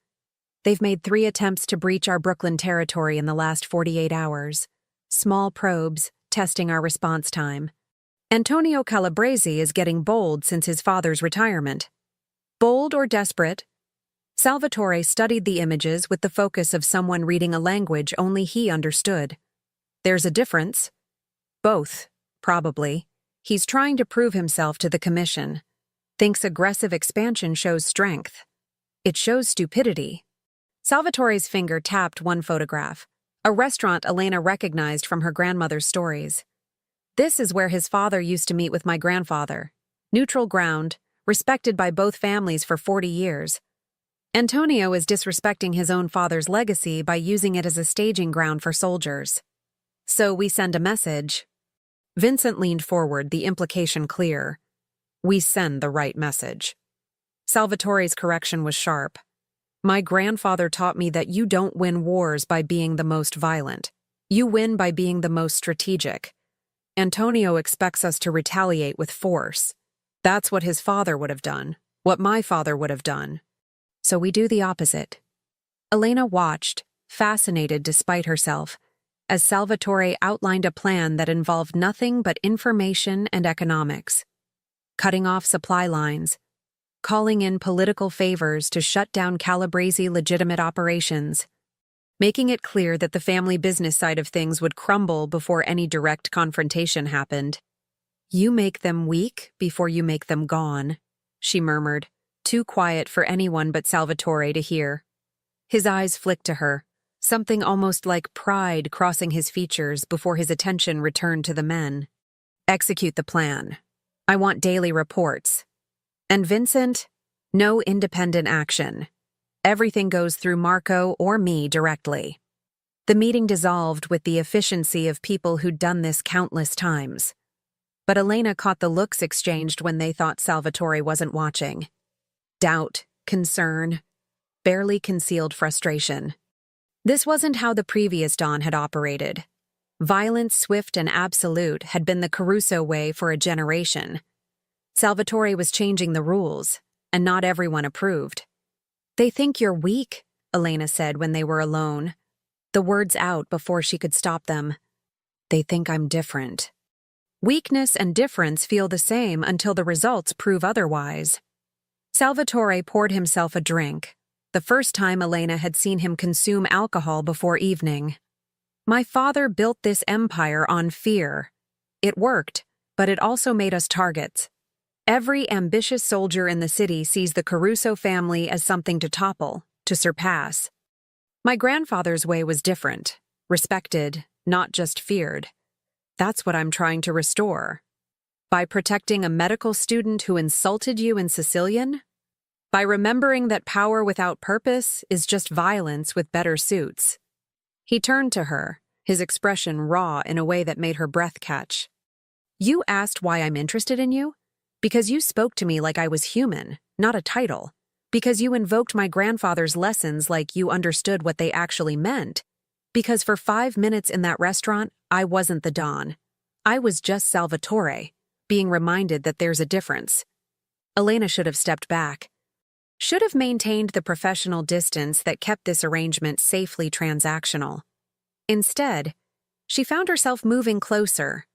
"They've made 3 attempts to breach our Brooklyn territory in the last 48 hours. Small probes, testing our response time. Antonio Calabrese is getting bold since his father's retirement." Bold or desperate? Salvatore studied the images with the focus of someone reading a language only he understood. "There's a difference." "Both, probably. He's trying to prove himself to the commission. Thinks aggressive expansion shows strength. It shows stupidity." Salvatore's finger tapped one photograph, a restaurant Elena recognized from her grandmother's stories. "This is where his father used to meet with my grandfather. Neutral ground, respected by both families for 40 years. Antonio is disrespecting his own father's legacy by using it as a staging ground for soldiers. So we send a message." Vincent leaned forward, the implication clear. "We send the right message." Salvatore's correction was sharp. "My grandfather taught me that you don't win wars by being the most violent. You win by being the most strategic. Antonio expects us to retaliate with force. That's what his father would have done, what my father would have done. So we do the opposite." Elena watched, fascinated despite herself, as Salvatore outlined a plan that involved nothing but information and economics. Cutting off supply lines, calling in political favors to shut down Calabrese legitimate operations, making it clear that the family business side of things would crumble before any direct confrontation happened. "You make them weak before you make them gone," she murmured, too quiet for anyone but Salvatore to hear. His eyes flicked to her, something almost like pride crossing his features before his attention returned to the men. "Execute the plan. I want daily reports. And Vincent, no independent action. Everything goes through Marco or me directly." The meeting dissolved with the efficiency of people who'd done this countless times. But Elena caught the looks exchanged when they thought Salvatore wasn't watching. Doubt, concern, barely concealed frustration. This wasn't how the previous Don had operated. Violence, swift and absolute, had been the Caruso way for a generation. Salvatore was changing the rules, and not everyone approved. "They think you're weak," Elena said when they were alone, the words out before she could stop them. "They think I'm different." Weakness and difference feel the same until the results prove otherwise. Salvatore poured himself a drink, the first time Elena had seen him consume alcohol before evening. "My father built this empire on fear. It worked, but it also made us targets. Every ambitious soldier in the city sees the Caruso family as something to topple, to surpass. My grandfather's way was different, respected, not just feared. That's what I'm trying to restore. By protecting a medical student who insulted you in Sicilian? By remembering that power without purpose is just violence with better suits." He turned to her, his expression raw in a way that made her breath catch. "You asked why I'm interested in you? Because you spoke to me like I was human, not a title. Because you invoked my grandfather's lessons like you understood what they actually meant. Because for 5 minutes in that restaurant, I wasn't the Don. I was just Salvatore, being reminded that there's a difference." Elena should have stepped back. Should have maintained the professional distance that kept this arrangement safely transactional. Instead, she found herself moving closer,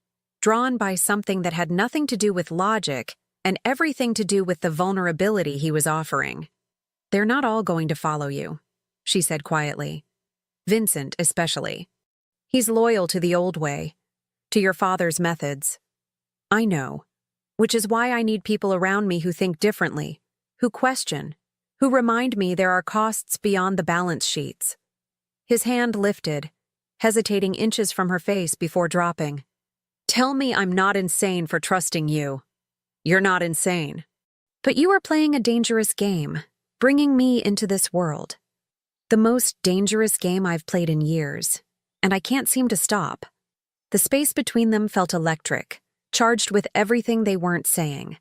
drawn by something that had nothing to do with logic and everything to do with the vulnerability he was offering. "They're not all going to follow you," she said quietly. "Vincent especially. He's loyal to the old way, to your father's methods. I know, which is why I need people around me who think differently, who question, who remind me there are costs beyond the balance sheets." His hand lifted, hesitating inches from her face before dropping. "Tell me I'm not insane for trusting you." "You're not insane. But you are playing a dangerous game, bringing me into this world. The most dangerous game I've played in years, and I can't seem to stop." The space between them felt electric, charged with everything they weren't saying.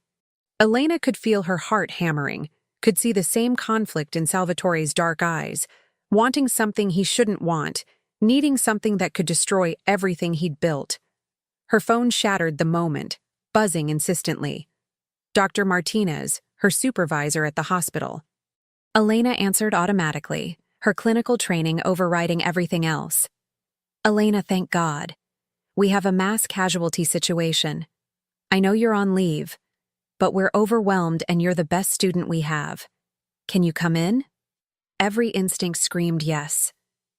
Elena could feel her heart hammering, could see the same conflict in Salvatore's dark eyes, wanting something he shouldn't want, needing something that could destroy everything he'd built. Her phone shattered the moment, buzzing insistently. Dr. Martinez, her supervisor at the hospital. Elena answered automatically, her clinical training overriding everything else. "Elena, thank God. We have a mass casualty situation. I know you're on leave, but we're overwhelmed and you're the best student we have. Can you come in?" Every instinct screamed yes.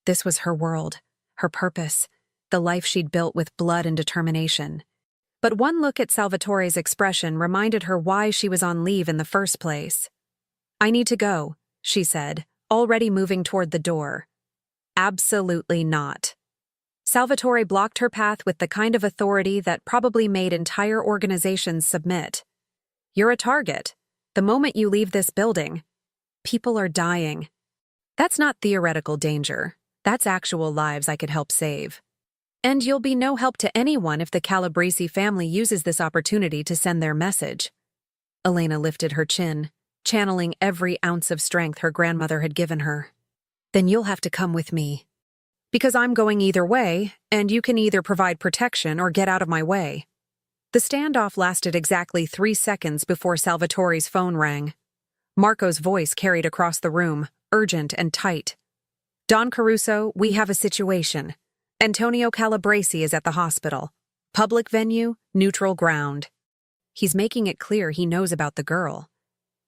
This was her world, her purpose, the life she'd built with blood and determination. But one look at Salvatore's expression reminded her why she was on leave in the first place. "I need to go," she said, already moving toward the door. "Absolutely not." Salvatore blocked her path with the kind of authority that probably made entire organizations submit. "You're a target. The moment you leave this building, people are dying. That's not theoretical danger. That's actual lives I could help save. And you'll be no help to anyone if the Calabrese family uses this opportunity to send their message." Elena lifted her chin, channeling every ounce of strength her grandmother had given her. "Then you'll have to come with me. Because I'm going either way, and you can either provide protection or get out of my way." The standoff lasted exactly 3 seconds before Salvatore's phone rang. Marco's voice carried across the room, urgent and tight. "Don Caruso, we have a situation. Antonio Calabrese is at the hospital. Public venue, neutral ground." He's making it clear he knows about the girl.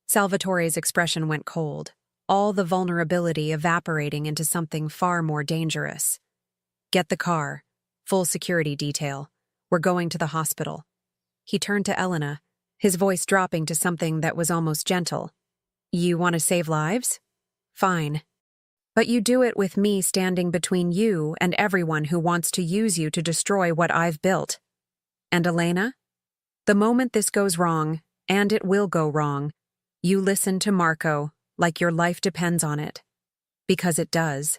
Salvatore's expression went cold, all the vulnerability evaporating into something far more dangerous. "Get the car. Full security detail. We're going to the hospital." He turned to Elena, his voice dropping to something that was almost gentle. "You want to save lives? Fine. But you do it with me standing between you and everyone who wants to use you to destroy what I've built. And Elena? The moment this goes wrong, and it will go wrong, you listen to Marco like your life depends on it. Because it does."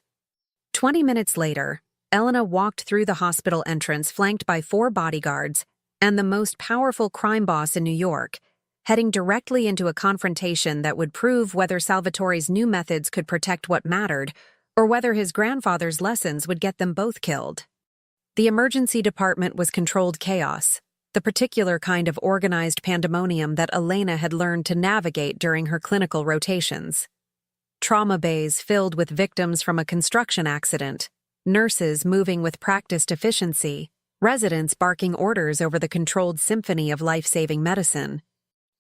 20 minutes later, Elena walked through the hospital entrance flanked by 4 bodyguards and the most powerful crime boss in New York, heading directly into a confrontation that would prove whether Salvatore's new methods could protect what mattered or whether his grandfather's lessons would get them both killed. The emergency department was controlled chaos, the particular kind of organized pandemonium that Elena had learned to navigate during her clinical rotations. Trauma bays filled with victims from a construction accident, nurses moving with practiced efficiency, residents barking orders over the controlled symphony of life-saving medicine.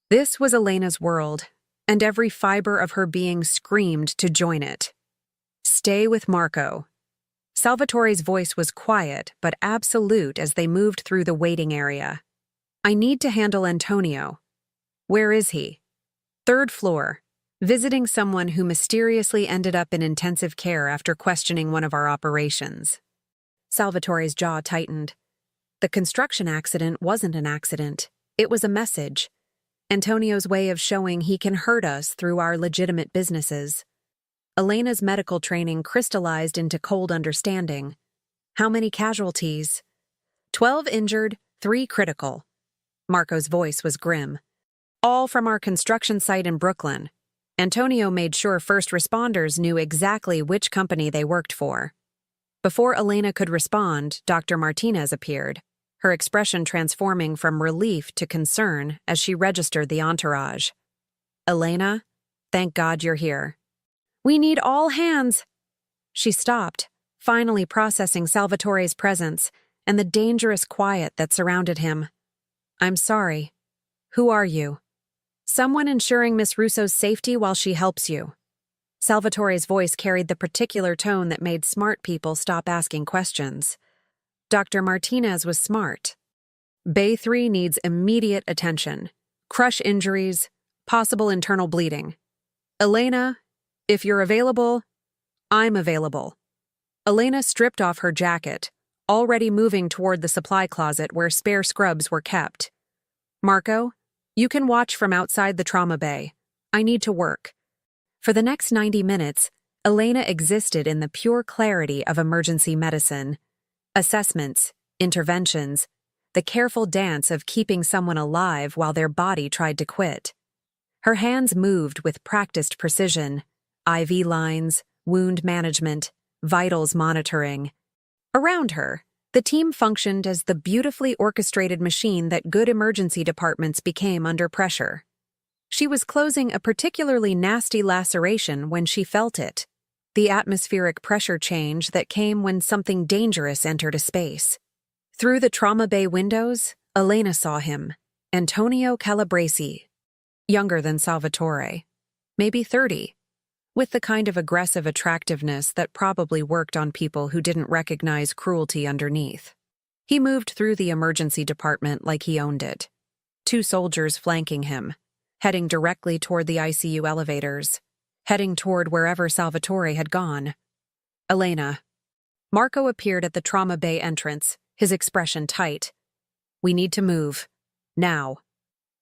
This was Elena's world, and every fiber of her being screamed to join it. Stay with Marco. Salvatore's voice was quiet but absolute as they moved through the waiting area. I need to handle Antonio. Where is he? 3rd floor. Visiting someone who mysteriously ended up in intensive care after questioning one of our operations. Salvatore's jaw tightened. The construction accident wasn't an accident. It was a message. Antonio's way of showing he can hurt us through our legitimate businesses. Elena's medical training crystallized into cold understanding. How many casualties? 12 injured, 3 critical. Marco's voice was grim. All from our construction site in Brooklyn. Antonio made sure first responders knew exactly which company they worked for. Before Elena could respond, Dr. Martinez appeared, her expression transforming from relief to concern as she registered the entourage. Elena, thank God you're here. We need all hands. She stopped, finally processing Salvatore's presence and the dangerous quiet that surrounded him. I'm sorry. Who are you? Someone ensuring Miss Russo's safety while she helps you. Salvatore's voice carried the particular tone that made smart people stop asking questions. Dr. Martinez was smart. Bay 3 needs immediate attention. Crush injuries, possible internal bleeding. Elena, if you're available, I'm available. Elena stripped off her jacket, already moving toward the supply closet where spare scrubs were kept. Marco, you can watch from outside the trauma bay. I need to work. For the next 90 minutes, Elena existed in the pure clarity of emergency medicine. Assessments, interventions, the careful dance of keeping someone alive while their body tried to quit. Her hands moved with practiced precision, IV lines, wound management, vitals monitoring. Around her, the team functioned as the beautifully orchestrated machine that good emergency departments became under pressure. She was closing a particularly nasty laceration when she felt it, the atmospheric pressure change that came when something dangerous entered a space. Through the trauma bay windows, Elena saw him, Antonio Calabresi, younger than Salvatore, maybe 30, with the kind of aggressive attractiveness that probably worked on people who didn't recognize cruelty underneath. He moved through the emergency department like he owned it. 2 soldiers flanking him, heading directly toward the ICU elevators, heading toward wherever Salvatore had gone. Elena. Marco appeared at the trauma bay entrance, his expression tight. We need to move. Now.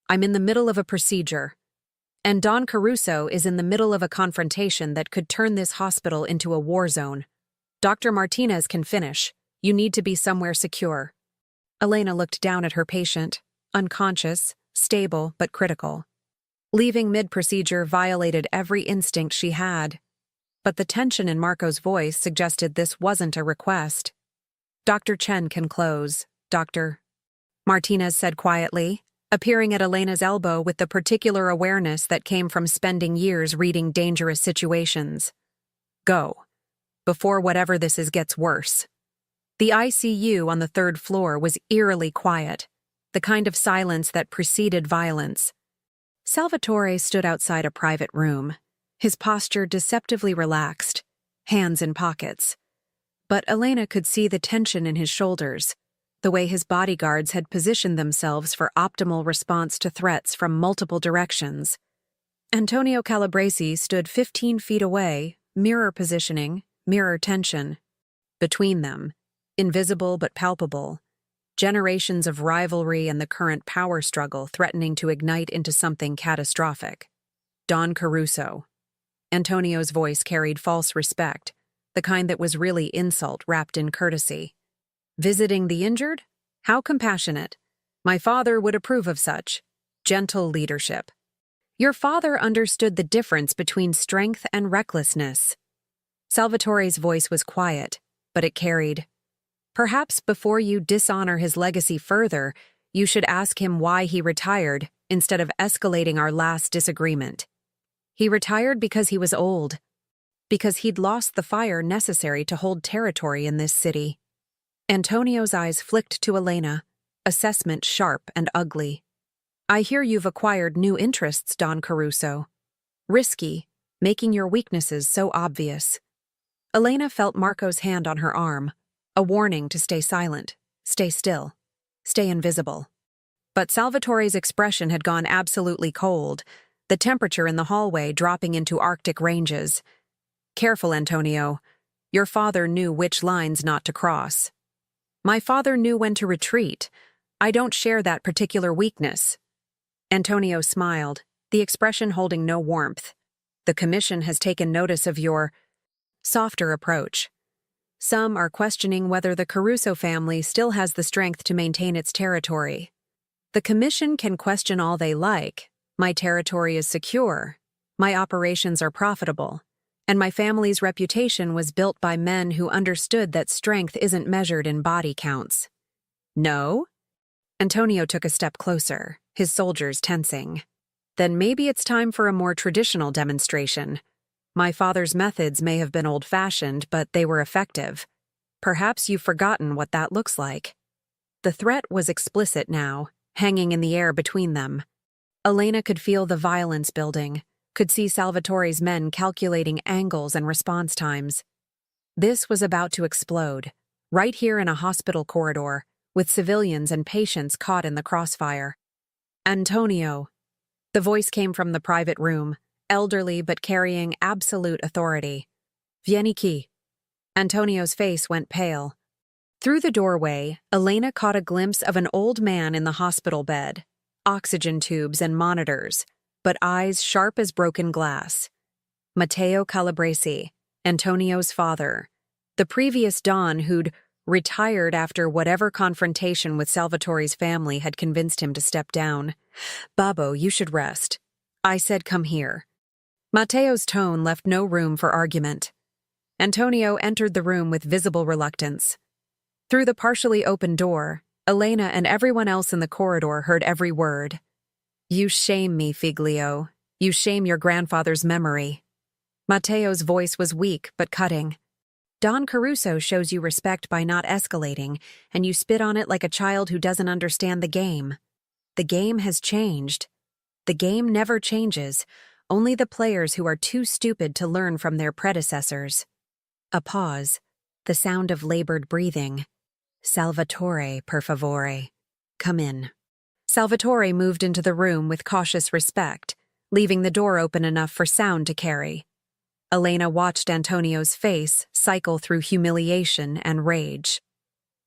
I'm in the middle of a procedure. And Don Caruso is in the middle of a confrontation that could turn this hospital into a war zone. Dr. Martinez can finish. You need to be somewhere secure. Elena looked down at her patient, unconscious, stable but critical. Leaving mid-procedure violated every instinct she had. But the tension in Marco's voice suggested this wasn't a request. Dr. Chen can close, Dr. Martinez said quietly, appearing at Elena's elbow with the particular awareness that came from spending years reading dangerous situations. Go. Before whatever this is gets worse. The ICU on the 3rd floor was eerily quiet, the kind of silence that preceded violence. Salvatore stood outside a private room, his posture deceptively relaxed, hands in pockets. But Elena could see the tension in his shoulders, the way his bodyguards had positioned themselves for optimal response to threats from multiple directions. Antonio Calabresi stood 15 feet away, mirror positioning, mirror tension. Between them, invisible but palpable, generations of rivalry and the current power struggle threatening to ignite into something catastrophic. Don Caruso. Antonio's voice carried false respect, the kind that was really insult wrapped in courtesy. Visiting the injured? How compassionate. My father would approve of such. Gentle leadership. Your father understood the difference between strength and recklessness. Salvatore's voice was quiet, but it carried. Perhaps before you dishonor his legacy further, you should ask him why he retired instead of escalating our last disagreement. He retired because he was old, because he'd lost the fire necessary to hold territory in this city. Antonio's eyes flicked to Elena, assessment sharp and ugly. I hear you've acquired new interests, Don Caruso. Risky, making your weaknesses so obvious. Elena felt Marco's hand on her arm, a warning to stay silent, stay still, stay invisible. But Salvatore's expression had gone absolutely cold, the temperature in the hallway dropping into Arctic ranges. Careful, Antonio. Your father knew which lines not to cross. My father knew when to retreat. I don't share that particular weakness. Antonio smiled, the expression holding no warmth. The commission has taken notice of your softer approach. Some are questioning whether the Caruso family still has the strength to maintain its territory. The commission can question all they like. My territory is secure. My operations are profitable. And my family's reputation was built by men who understood that strength isn't measured in body counts. No? Antonio took a step closer, his soldiers tensing. Then maybe it's time for a more traditional demonstration. My father's methods may have been old-fashioned, but they were effective. Perhaps you've forgotten what that looks like. The threat was explicit now, hanging in the air between them. Elena could feel the violence building, could see Salvatore's men calculating angles and response times. This was about to explode, right here in a hospital corridor, with civilians and patients caught in the crossfire. Antonio. The voice came from the private room, elderly but carrying absolute authority. Vieni qui. Antonio's face went pale. Through the doorway, Elena caught a glimpse of an old man in the hospital bed, oxygen tubes and monitors, but eyes sharp as broken glass. Matteo Calabresi, Antonio's father, the previous Don who'd retired after whatever confrontation with Salvatore's family had convinced him to step down. Babbo, you should rest. I said come here. Matteo's tone left no room for argument. Antonio entered the room with visible reluctance. Through the partially open door, Elena and everyone else in the corridor heard every word. You shame me, Figlio. You shame your grandfather's memory. Matteo's voice was weak but cutting. Don Caruso shows you respect by not escalating, and you spit on it like a child who doesn't understand the game. The game has changed. The game never changes, only the players who are too stupid to learn from their predecessors. A pause, the sound of labored breathing. Salvatore, per favore. Come in. Salvatore moved into the room with cautious respect, leaving the door open enough for sound to carry. Elena watched Antonio's face cycle through humiliation and rage.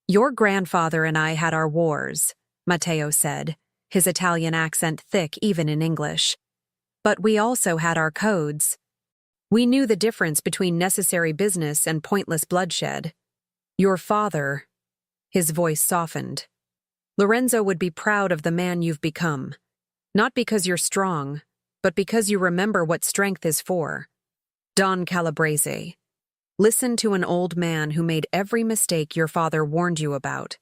Your grandfather and I had our wars, Matteo said, his Italian accent thick even in English. But we also had our codes. We knew the difference between necessary business and pointless bloodshed. Your father, his voice softened. Lorenzo would be proud of the man you've become. Not because you're strong, but because you remember what strength is for. Don Calabrese. Listen to an old man who made every mistake your father warned you about.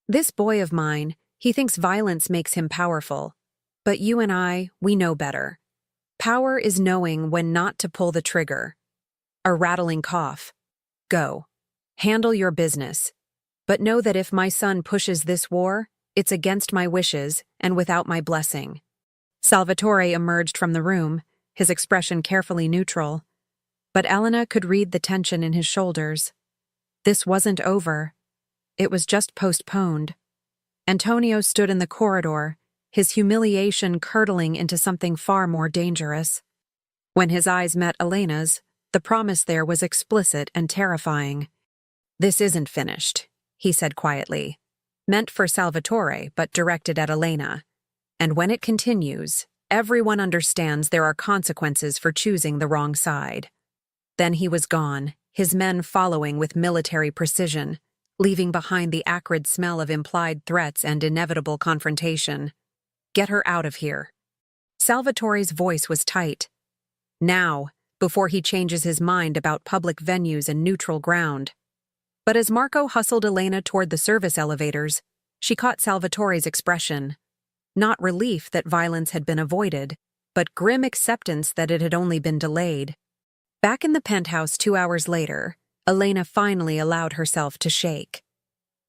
This boy of mine, he thinks violence makes him powerful. But you and I, we know better. Power is knowing when not to pull the trigger. A rattling cough. Go. Handle your business. But know that if my son pushes this war, it's against my wishes and without my blessing. Salvatore emerged from the room, his expression carefully neutral. But Elena could read the tension in his shoulders. This wasn't over. It was just postponed. Antonio stood in the corridor, his humiliation curdling into something far more dangerous. When his eyes met Elena's, the promise there was explicit and terrifying. This isn't finished, he said quietly, meant for Salvatore but directed at Elena. And when it continues, everyone understands there are consequences for choosing the wrong side. Then he was gone, his men following with military precision, leaving behind the acrid smell of implied threats and inevitable confrontation. "Get her out of here." Salvatore's voice was tight. Now, before he changes his mind about public venues and neutral ground. But as Marco hustled Elena toward the service elevators, she caught Salvatore's expression. Not relief that violence had been avoided, but grim acceptance that it had only been delayed. Back in the penthouse 2 hours later, Elena finally allowed herself to shake.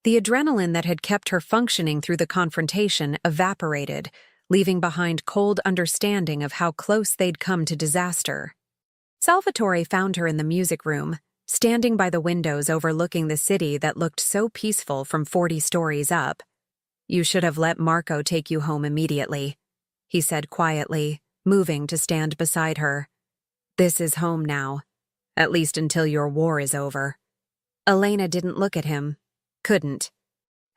The adrenaline that had kept her functioning through the confrontation evaporated, leaving behind cold understanding of how close they'd come to disaster. Salvatore found her in the music room, standing by the windows overlooking the city that looked so peaceful from 40 stories up. "You should have let Marco take you home immediately," he said quietly, moving to stand beside her. "This is home now, at least until your war is over." Elena didn't look at him. Couldn't.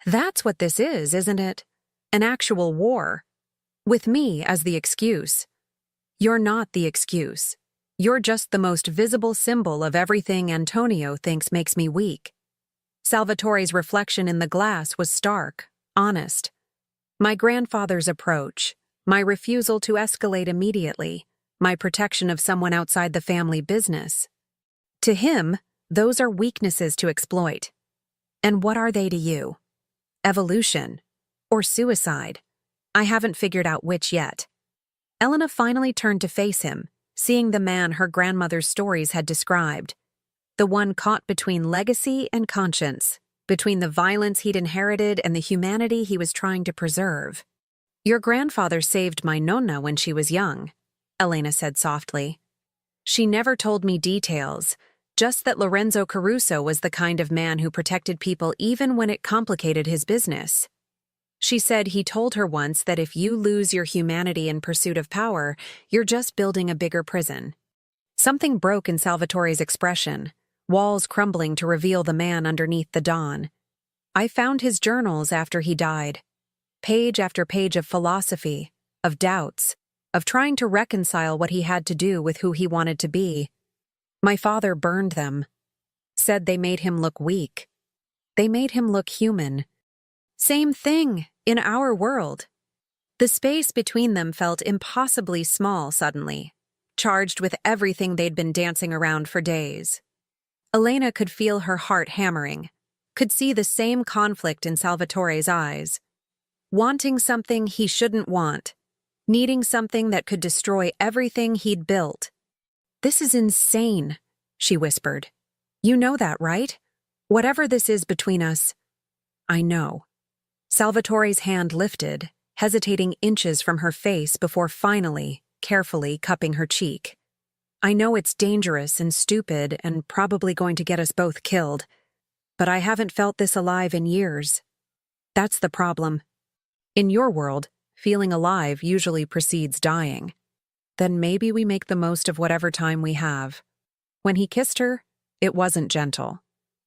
"That's what this is, isn't it? An actual war. With me as the excuse." "You're not the excuse. You're just the most visible symbol of everything Antonio thinks makes me weak." Salvatore's reflection in the glass was stark, honest. My grandfather's approach, my refusal to escalate immediately, my protection of someone outside the family business. To him, those are weaknesses to exploit. And what are they to you? Evolution. Or suicide. I haven't figured out which yet. Elena finally turned to face him, seeing the man her grandmother's stories had described. The one caught between legacy and conscience, between the violence he'd inherited and the humanity he was trying to preserve. "Your grandfather saved my nonna when she was young," Elena said softly. "She never told me details, just that Lorenzo Caruso was the kind of man who protected people even when it complicated his business. She said he told her once that if you lose your humanity in pursuit of power, you're just building a bigger prison." Something broke in Salvatore's expression, walls crumbling to reveal the man underneath the dawn. "I found his journals after he died. Page after page of philosophy, of doubts, of trying to reconcile what he had to do with who he wanted to be. My father burned them. Said they made him look weak. They made him look human. Same thing in our world." The space between them felt impossibly small suddenly, charged with everything they'd been dancing around for days. Elena could feel her heart hammering, could see the same conflict in Salvatore's eyes. Wanting something he shouldn't want, needing something that could destroy everything he'd built. "This is insane," she whispered. "You know that, right? Whatever this is between us." "I know." Salvatore's hand lifted, hesitating inches from her face before finally, carefully cupping her cheek. "I know it's dangerous and stupid and probably going to get us both killed, but I haven't felt this alive in years. That's the problem. In your world, feeling alive usually precedes dying. Then maybe we make the most of whatever time we have." When he kissed her, it wasn't gentle.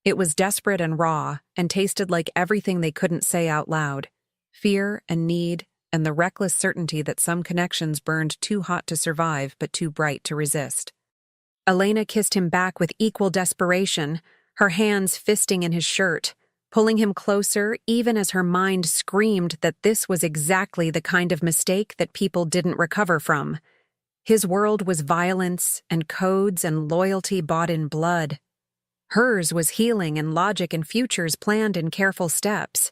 It was desperate and raw, and tasted like everything they couldn't say out loud. Fear and need, and the reckless certainty that some connections burned too hot to survive but too bright to resist. Elena kissed him back with equal desperation, her hands fisting in his shirt, pulling him closer even as her mind screamed that this was exactly the kind of mistake that people didn't recover from. His world was violence and codes and loyalty bought in blood. Hers was healing and logic and futures planned in careful steps.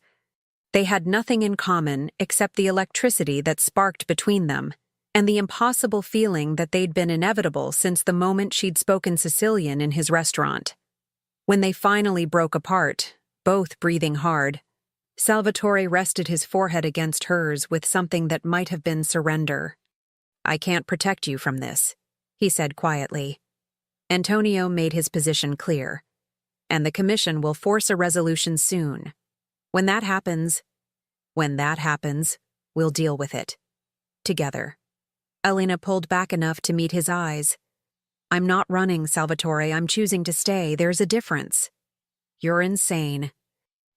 They had nothing in common except the electricity that sparked between them, and the impossible feeling that they'd been inevitable since the moment she'd spoken Sicilian in his restaurant. When they finally broke apart, both breathing hard, Salvatore rested his forehead against hers with something that might have been surrender. "I can't protect you from this," he said quietly. Antonio made his position clear, and the commission will force a resolution soon. When that happens, we'll deal with it. Together. Elena pulled back enough to meet his eyes. "I'm not running, Salvatore. I'm choosing to stay. There's a difference." "You're insane."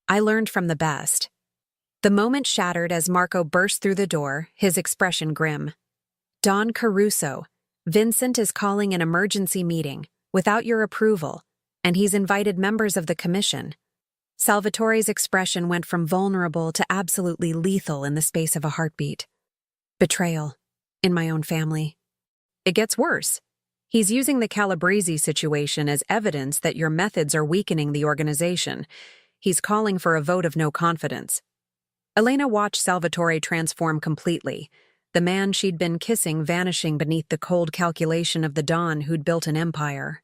"I learned from the best." The moment shattered as Marco burst through the door, his expression grim. "Don Caruso, Vincent is calling an emergency meeting, without your approval, And he's invited members of the commission. Salvatore's expression went from vulnerable to absolutely lethal in the space of a heartbeat. Betrayal. In my own family. It gets worse. He's using the Calabrese situation as evidence that your methods are weakening the organization. He's calling for a vote of no confidence. Elena watched Salvatore transform completely, the man she'd been kissing vanishing beneath the cold calculation of the Don who'd built an empire.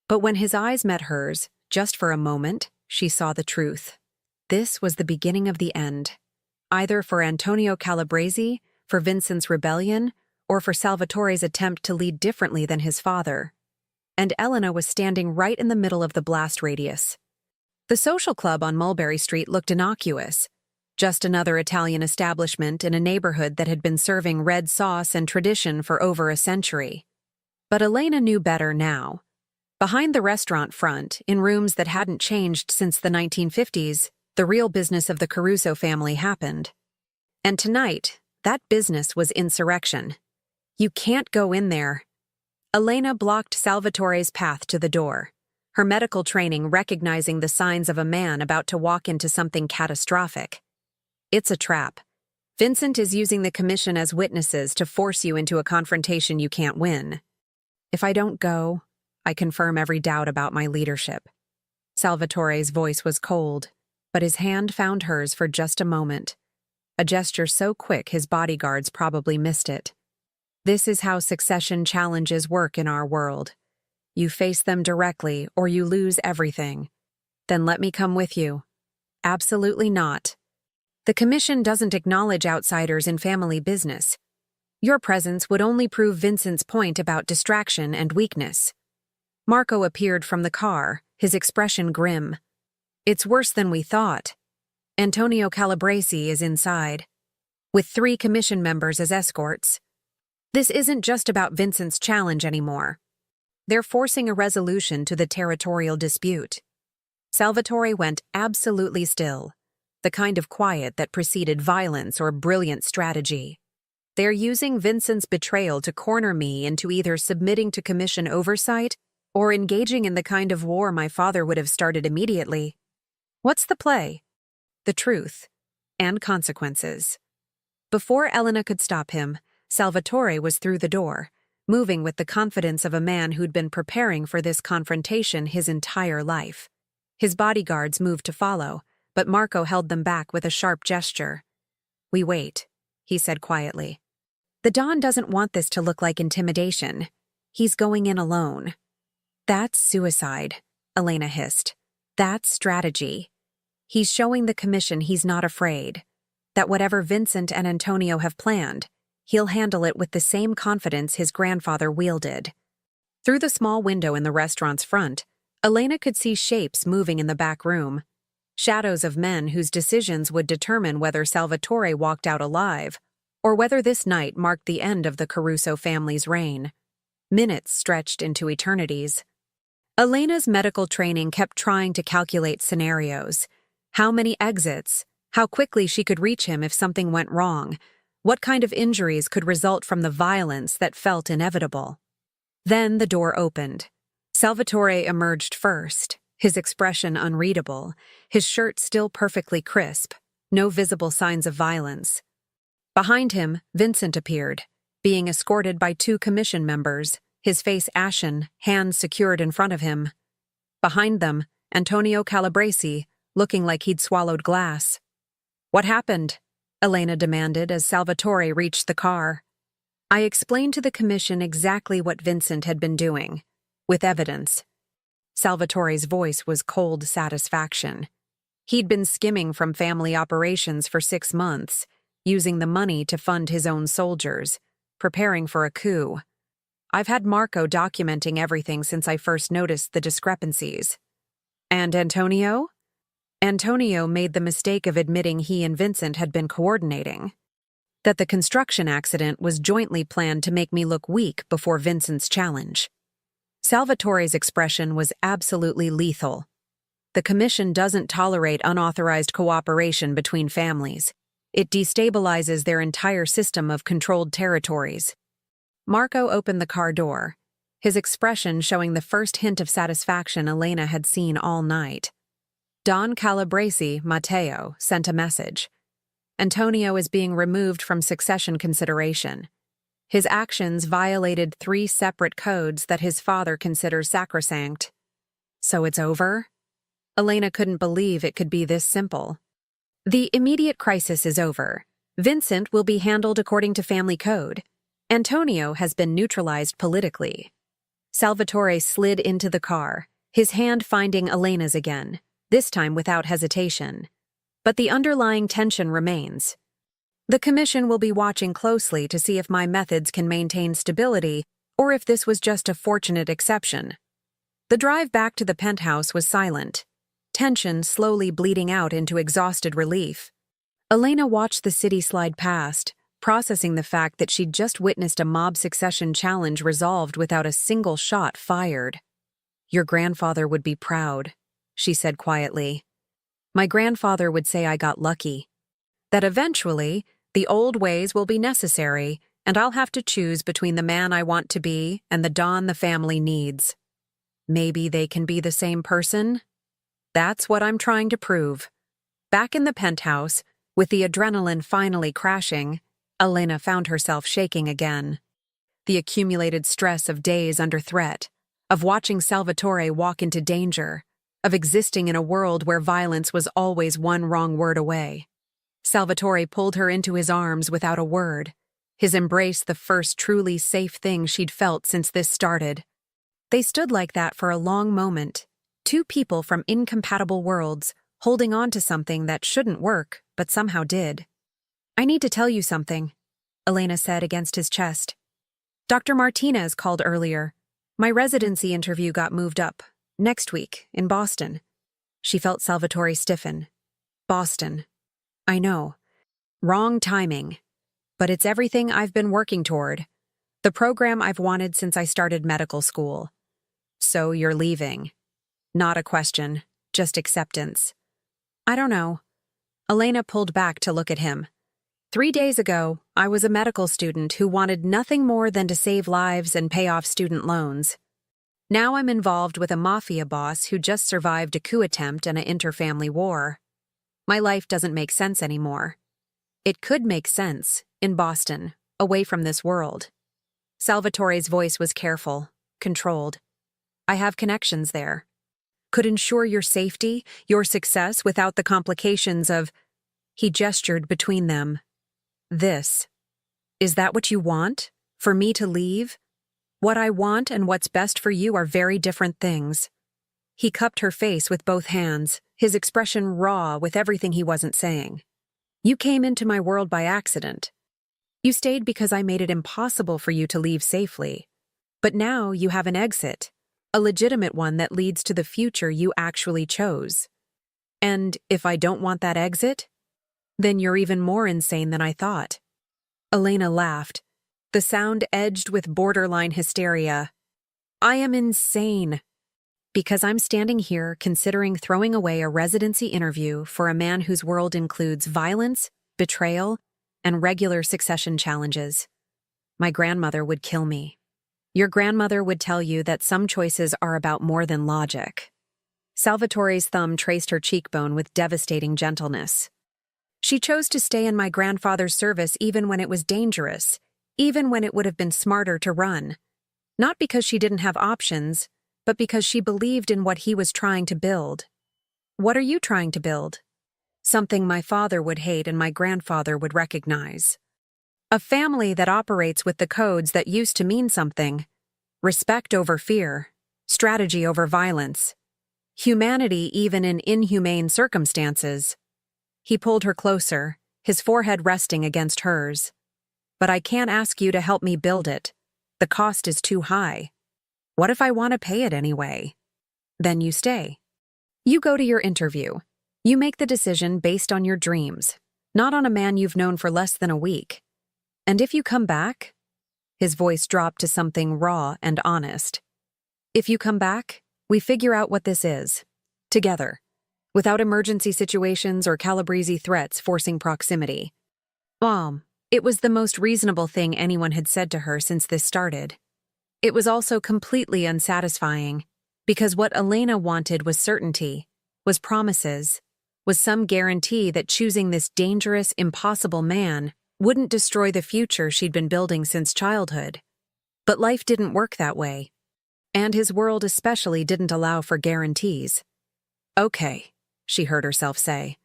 But when his eyes met hers, just for a moment, she saw the truth. This was the beginning of the end. Either for Antonio Calabrese, for Vincent's rebellion, or for Salvatore's attempt to lead differently than his father. And Elena was standing right in the middle of the blast radius. The social club on Mulberry Street looked innocuous. Just another Italian establishment in a neighborhood that had been serving red sauce and tradition for over a century. But Elena knew better now. Behind the restaurant front, in rooms that hadn't changed since the 1950s, the real business of the Caruso family happened. And tonight, that business was insurrection. You can't go in there. Elena blocked Salvatore's path to the door, her medical training recognizing the signs of a man about to walk into something catastrophic. It's a trap. Vincent is using the commission as witnesses to force you into a confrontation you can't win. If I don't go, I confirm every doubt about my leadership. Salvatore's voice was cold, but his hand found hers for just a moment. A gesture so quick his bodyguards probably missed it. This is how succession challenges work in our world. You face them directly or you lose everything. Then let me come with you. Absolutely not. The commission doesn't acknowledge outsiders in family business. Your presence would only prove Vincent's point about distraction and weakness. Marco appeared from the car, his expression grim. It's worse than we thought. Antonio Calabrese is inside, with 3 commission members as escorts. This isn't just about Vincent's challenge anymore. They're forcing a resolution to the territorial dispute. Salvatore went absolutely still, the kind of quiet that preceded violence or brilliant strategy. They're using Vincent's betrayal to corner me into either submitting to commission oversight or engaging in the kind of war my father would have started immediately. What's the play? The truth and consequences. Before Elena could stop him, Salvatore was through the door, moving with the confidence of a man who'd been preparing for this confrontation his entire life. His bodyguards moved to follow, but Marco held them back with a sharp gesture. "We wait," he said quietly. "The Don doesn't want this to look like intimidation. He's going in alone." "That's suicide," Elena hissed. "That's strategy. He's showing the commission he's not afraid, that whatever Vincent and Antonio have planned, he'll handle it with the same confidence his grandfather wielded." Through the small window in the restaurant's front, Elena could see shapes moving in the back room, shadows of men whose decisions would determine whether Salvatore walked out alive or whether this night marked the end of the Caruso family's reign. Minutes stretched into eternities. Elena's medical training kept trying to calculate scenarios. How many exits? How quickly she could reach him if something went wrong? What kind of injuries could result from the violence that felt inevitable? Then the door opened. Salvatore emerged first, his expression unreadable, his shirt still perfectly crisp, no visible signs of violence. Behind him, Vincent appeared, being escorted by 2 commission members, his face ashen, hands secured in front of him. Behind them, Antonio Calabrese, looking like he'd swallowed glass. "What happened?" Elena demanded as Salvatore reached the car. I explained to the commission exactly what Vincent had been doing, with evidence. Salvatore's voice was cold satisfaction. He'd been skimming from family operations for 6 months, using the money to fund his own soldiers, preparing for a coup. I've had Marco documenting everything since I first noticed the discrepancies. And Antonio? Antonio made the mistake of admitting he and Vincent had been coordinating. That the construction accident was jointly planned to make me look weak before Vincent's challenge. Salvatore's expression was absolutely lethal. The commission doesn't tolerate unauthorized cooperation between families. It destabilizes their entire system of controlled territories. Marco opened the car door. his expression showing the first hint of satisfaction Elena had seen all night. Don Calabrese, Matteo, sent a message. Antonio is being removed from succession consideration. His actions violated 3 separate codes that his father considers sacrosanct. So it's over? Elena couldn't believe it could be this simple. The immediate crisis is over. Vincent will be handled according to family code. Antonio has been neutralized politically. Salvatore slid into the car, his hand finding Elena's again, this time without hesitation. But the underlying tension remains. The commission will be watching closely to see if my methods can maintain stability or if this was just a fortunate exception. The drive back to the penthouse was silent, tension slowly bleeding out into exhausted relief. Elena watched the city slide past, processing the fact that she'd just witnessed a mob succession challenge resolved without a single shot fired. "Your grandfather would be proud," she said quietly. "My grandfather would say I got lucky. That eventually, the old ways will be necessary, and I'll have to choose between the man I want to be and the Don the family needs. Maybe they can be the same person? That's what I'm trying to prove." Back in the penthouse, with the adrenaline finally crashing, Elena found herself shaking again. The accumulated stress of days under threat, of watching Salvatore walk into danger, of existing in a world where violence was always one wrong word away. Salvatore pulled her into his arms without a word, his embrace the first truly safe thing she'd felt since this started. They stood like that for a long moment, 2 people from incompatible worlds, holding on to something that shouldn't work, but somehow did. "I need to tell you something," Elena said against his chest. "Dr. Martinez called earlier. My residency interview got moved up. Next week, in Boston." She felt Salvatore stiffen. "Boston. I know. Wrong timing. But it's everything I've been working toward. The program I've wanted since I started medical school. So you're leaving." Not a question, just acceptance. "I don't know." Elena pulled back to look at him. 3 days ago, I was a medical student who wanted nothing more than to save lives and pay off student loans. Now I'm involved with a mafia boss who just survived a coup attempt and an interfamily war. My life doesn't make sense anymore. It could make sense, in Boston, away from this world. Salvatore's voice was careful, controlled. "I have connections there. Could ensure your safety, your success without the complications of—" He gestured between them. "This. Is that what you want? For me to leave? What I want and what's best for you are very different things." He cupped her face with both hands, his expression raw with everything he wasn't saying. "You came into my world by accident. You stayed because I made it impossible for you to leave safely. But now you have an exit, a legitimate one that leads to the future you actually chose. And if I don't want that exit, then you're even more insane than I thought." Elena laughed, the sound edged with borderline hysteria. "I am insane. Because I'm standing here considering throwing away a residency interview for a man whose world includes violence, betrayal, and regular succession challenges. My grandmother would kill me. Your grandmother would tell you that some choices are about more than logic." Salvatore's thumb traced her cheekbone with devastating gentleness. "She chose to stay in my grandfather's service even when it was dangerous, even when it would have been smarter to run. Not because she didn't have options, but because she believed in what he was trying to build. What are you trying to build? Something my father would hate and my grandfather would recognize. A family that operates with the codes that used to mean something. Respect over fear, strategy over violence, humanity even in inhumane circumstances." He pulled her closer, his forehead resting against hers. "But I can't ask you to help me build it. The cost is too high. What if I want to pay it anyway? Then you stay. You go to your interview. You make the decision based on your dreams, not on a man you've known for less than a week. And if you come back," his voice dropped to something raw and honest, "if you come back, we figure out what this is. Together. Without emergency situations or Calabrese threats forcing proximity." It was the most reasonable thing anyone had said to her since this started. It was also completely unsatisfying, because what Elena wanted was certainty, was promises, was some guarantee that choosing this dangerous, impossible man wouldn't destroy the future she'd been building since childhood. But life didn't work that way, and his world especially didn't allow for guarantees. "Okay," she heard herself say.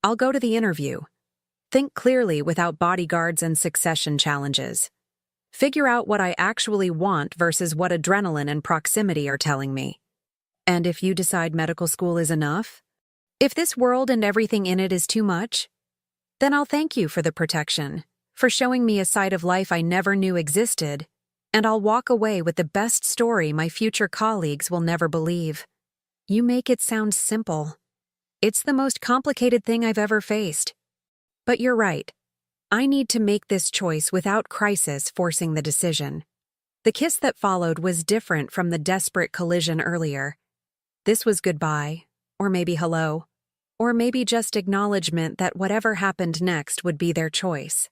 "I'll go to the interview. Think clearly without bodyguards and succession challenges. Figure out what I actually want versus what adrenaline and proximity are telling me. And if you decide medical school is enough, if this world and everything in it is too much, then I'll thank you for the protection, for showing me a side of life I never knew existed, and I'll walk away with the best story my future colleagues will never believe." You make it sound simple. It's the most complicated thing I've ever faced. But you're right. I need to make this choice without crisis forcing the decision. The kiss that followed was different from the desperate collision earlier. This was goodbye, or maybe hello, or maybe just acknowledgement that whatever happened next would be their choice,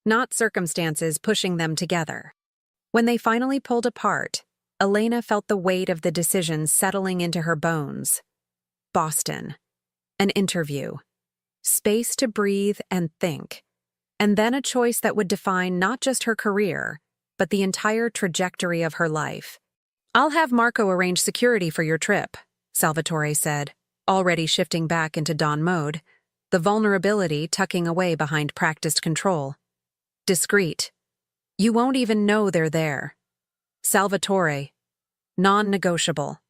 not circumstances pushing them together. When they finally pulled apart, Elena felt the weight of the decision settling into her bones. Boston. An interview. Space to breathe and think. And then a choice that would define not just her career, but the entire trajectory of her life. "I'll have Marco arrange security for your trip," Salvatore said, already shifting back into Dawn mode, the vulnerability tucking away behind practiced control. Discreet. You won't even know they're there. Salvatore. Non-negotiable.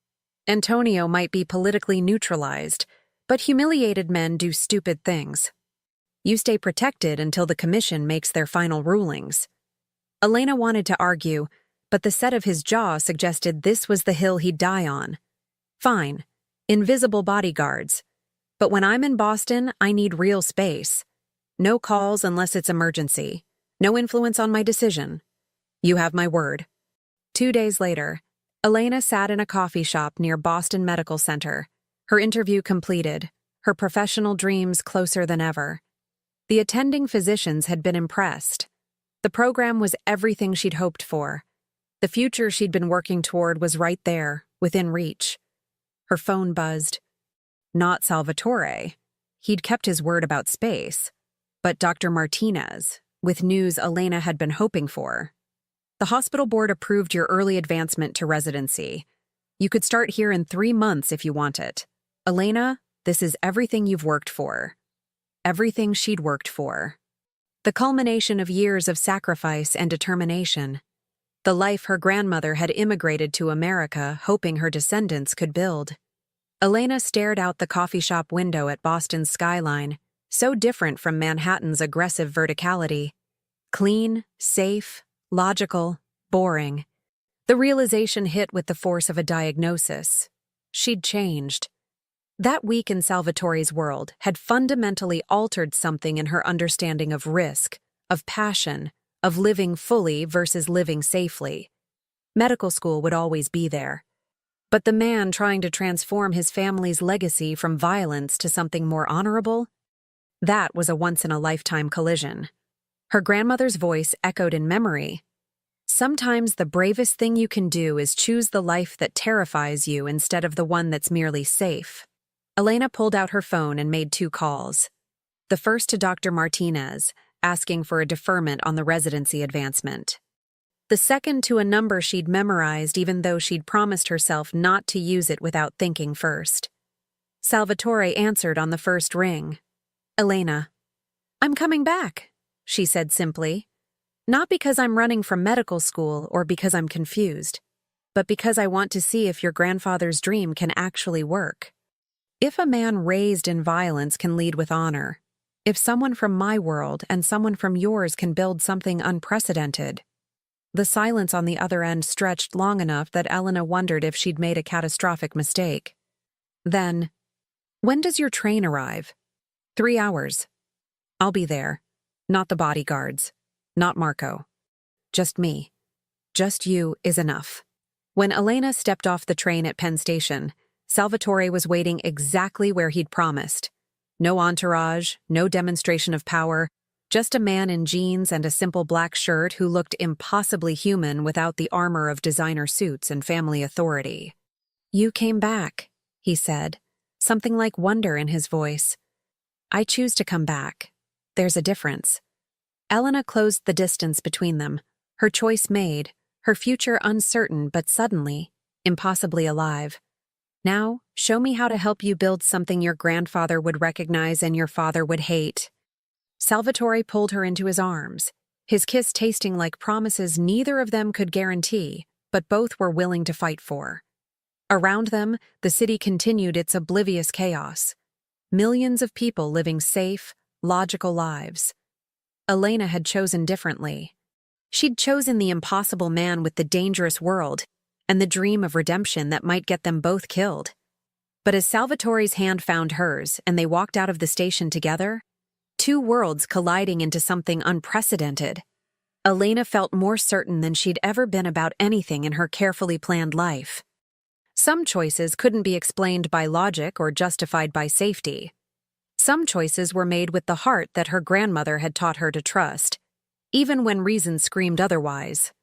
Antonio might be politically neutralized, but humiliated men do stupid things. You stay protected until the commission makes their final rulings. Elena wanted to argue, but the set of his jaw suggested this was the hill he'd die on. Fine. Invisible bodyguards. But when I'm in Boston, I need real space. No calls unless it's emergency. No influence on my decision. You have my word. 2 days later, Elena sat in a coffee shop near Boston Medical Center, her interview completed, her professional dreams closer than ever. The attending physicians had been impressed. The program was everything she'd hoped for. The future she'd been working toward was right there, within reach. Her phone buzzed. Not Salvatore. He'd kept his word about space. But Dr. Martinez, with news Elena had been hoping for. "The hospital board approved your early advancement to residency. You could start here in 3 months if you want it. Elena, this is everything you've worked for." Everything she'd worked for. The culmination of years of sacrifice and determination. The life her grandmother had immigrated to America hoping her descendants could build. Elena stared out the coffee shop window at Boston's skyline, so different from Manhattan's aggressive verticality. Clean, safe, logical, boring. The realization hit with the force of a diagnosis. She'd changed. That week in Salvatore's world had fundamentally altered something in her understanding of risk, of passion, of living fully versus living safely. Medical school would always be there. But the man trying to transform his family's legacy from violence to something more honorable? That was a once-in-a-lifetime collision. Her grandmother's voice echoed in memory. Sometimes the bravest thing you can do is choose the life that terrifies you instead of the one that's merely safe. Elena pulled out her phone and made 2 calls. The first to Dr. Martinez, asking for a deferment on the residency advancement. The second to a number she'd memorized even though she'd promised herself not to use it without thinking first. Salvatore answered on the first ring. "Elena, I'm coming back," she said simply. "Not because I'm running from medical school or because I'm confused, but because I want to see if your grandfather's dream can actually work. If a man raised in violence can lead with honor, if someone from my world and someone from yours can build something unprecedented." The silence on the other end stretched long enough that Elena wondered if she'd made a catastrophic mistake. Then, "When does your train arrive?" 3 hours. I'll be there. Not the bodyguards. Not Marco. Just me. Just you is enough. When Elena stepped off the train at Penn Station, Salvatore was waiting exactly where he'd promised. No entourage, no demonstration of power, Just a man in jeans and a simple black shirt who looked impossibly human without the armor of designer suits and family authority. "You came back," he said, something like wonder in his voice. "I choose to come back. There's a difference." Elena closed the distance between them, her choice made, her future uncertain but suddenly, impossibly alive. "Now, show me how to help you build something your grandfather would recognize and your father would hate." Salvatore pulled her into his arms, his kiss tasting like promises neither of them could guarantee, but both were willing to fight for. Around them, the city continued its oblivious chaos. Millions of people living safe, logical lives. Elena had chosen differently. She'd chosen the impossible man with the dangerous world and the dream of redemption that might get them both killed. But as Salvatore's hand found hers and they walked out of the station together, two worlds colliding into something unprecedented, Elena felt more certain than she'd ever been about anything in her carefully planned life. Some choices couldn't be explained by logic or justified by safety. Some choices were made with the heart that her grandmother had taught her to trust, even when reason screamed otherwise.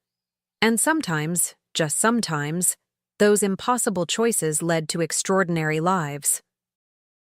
And sometimes, just sometimes, those impossible choices led to extraordinary lives.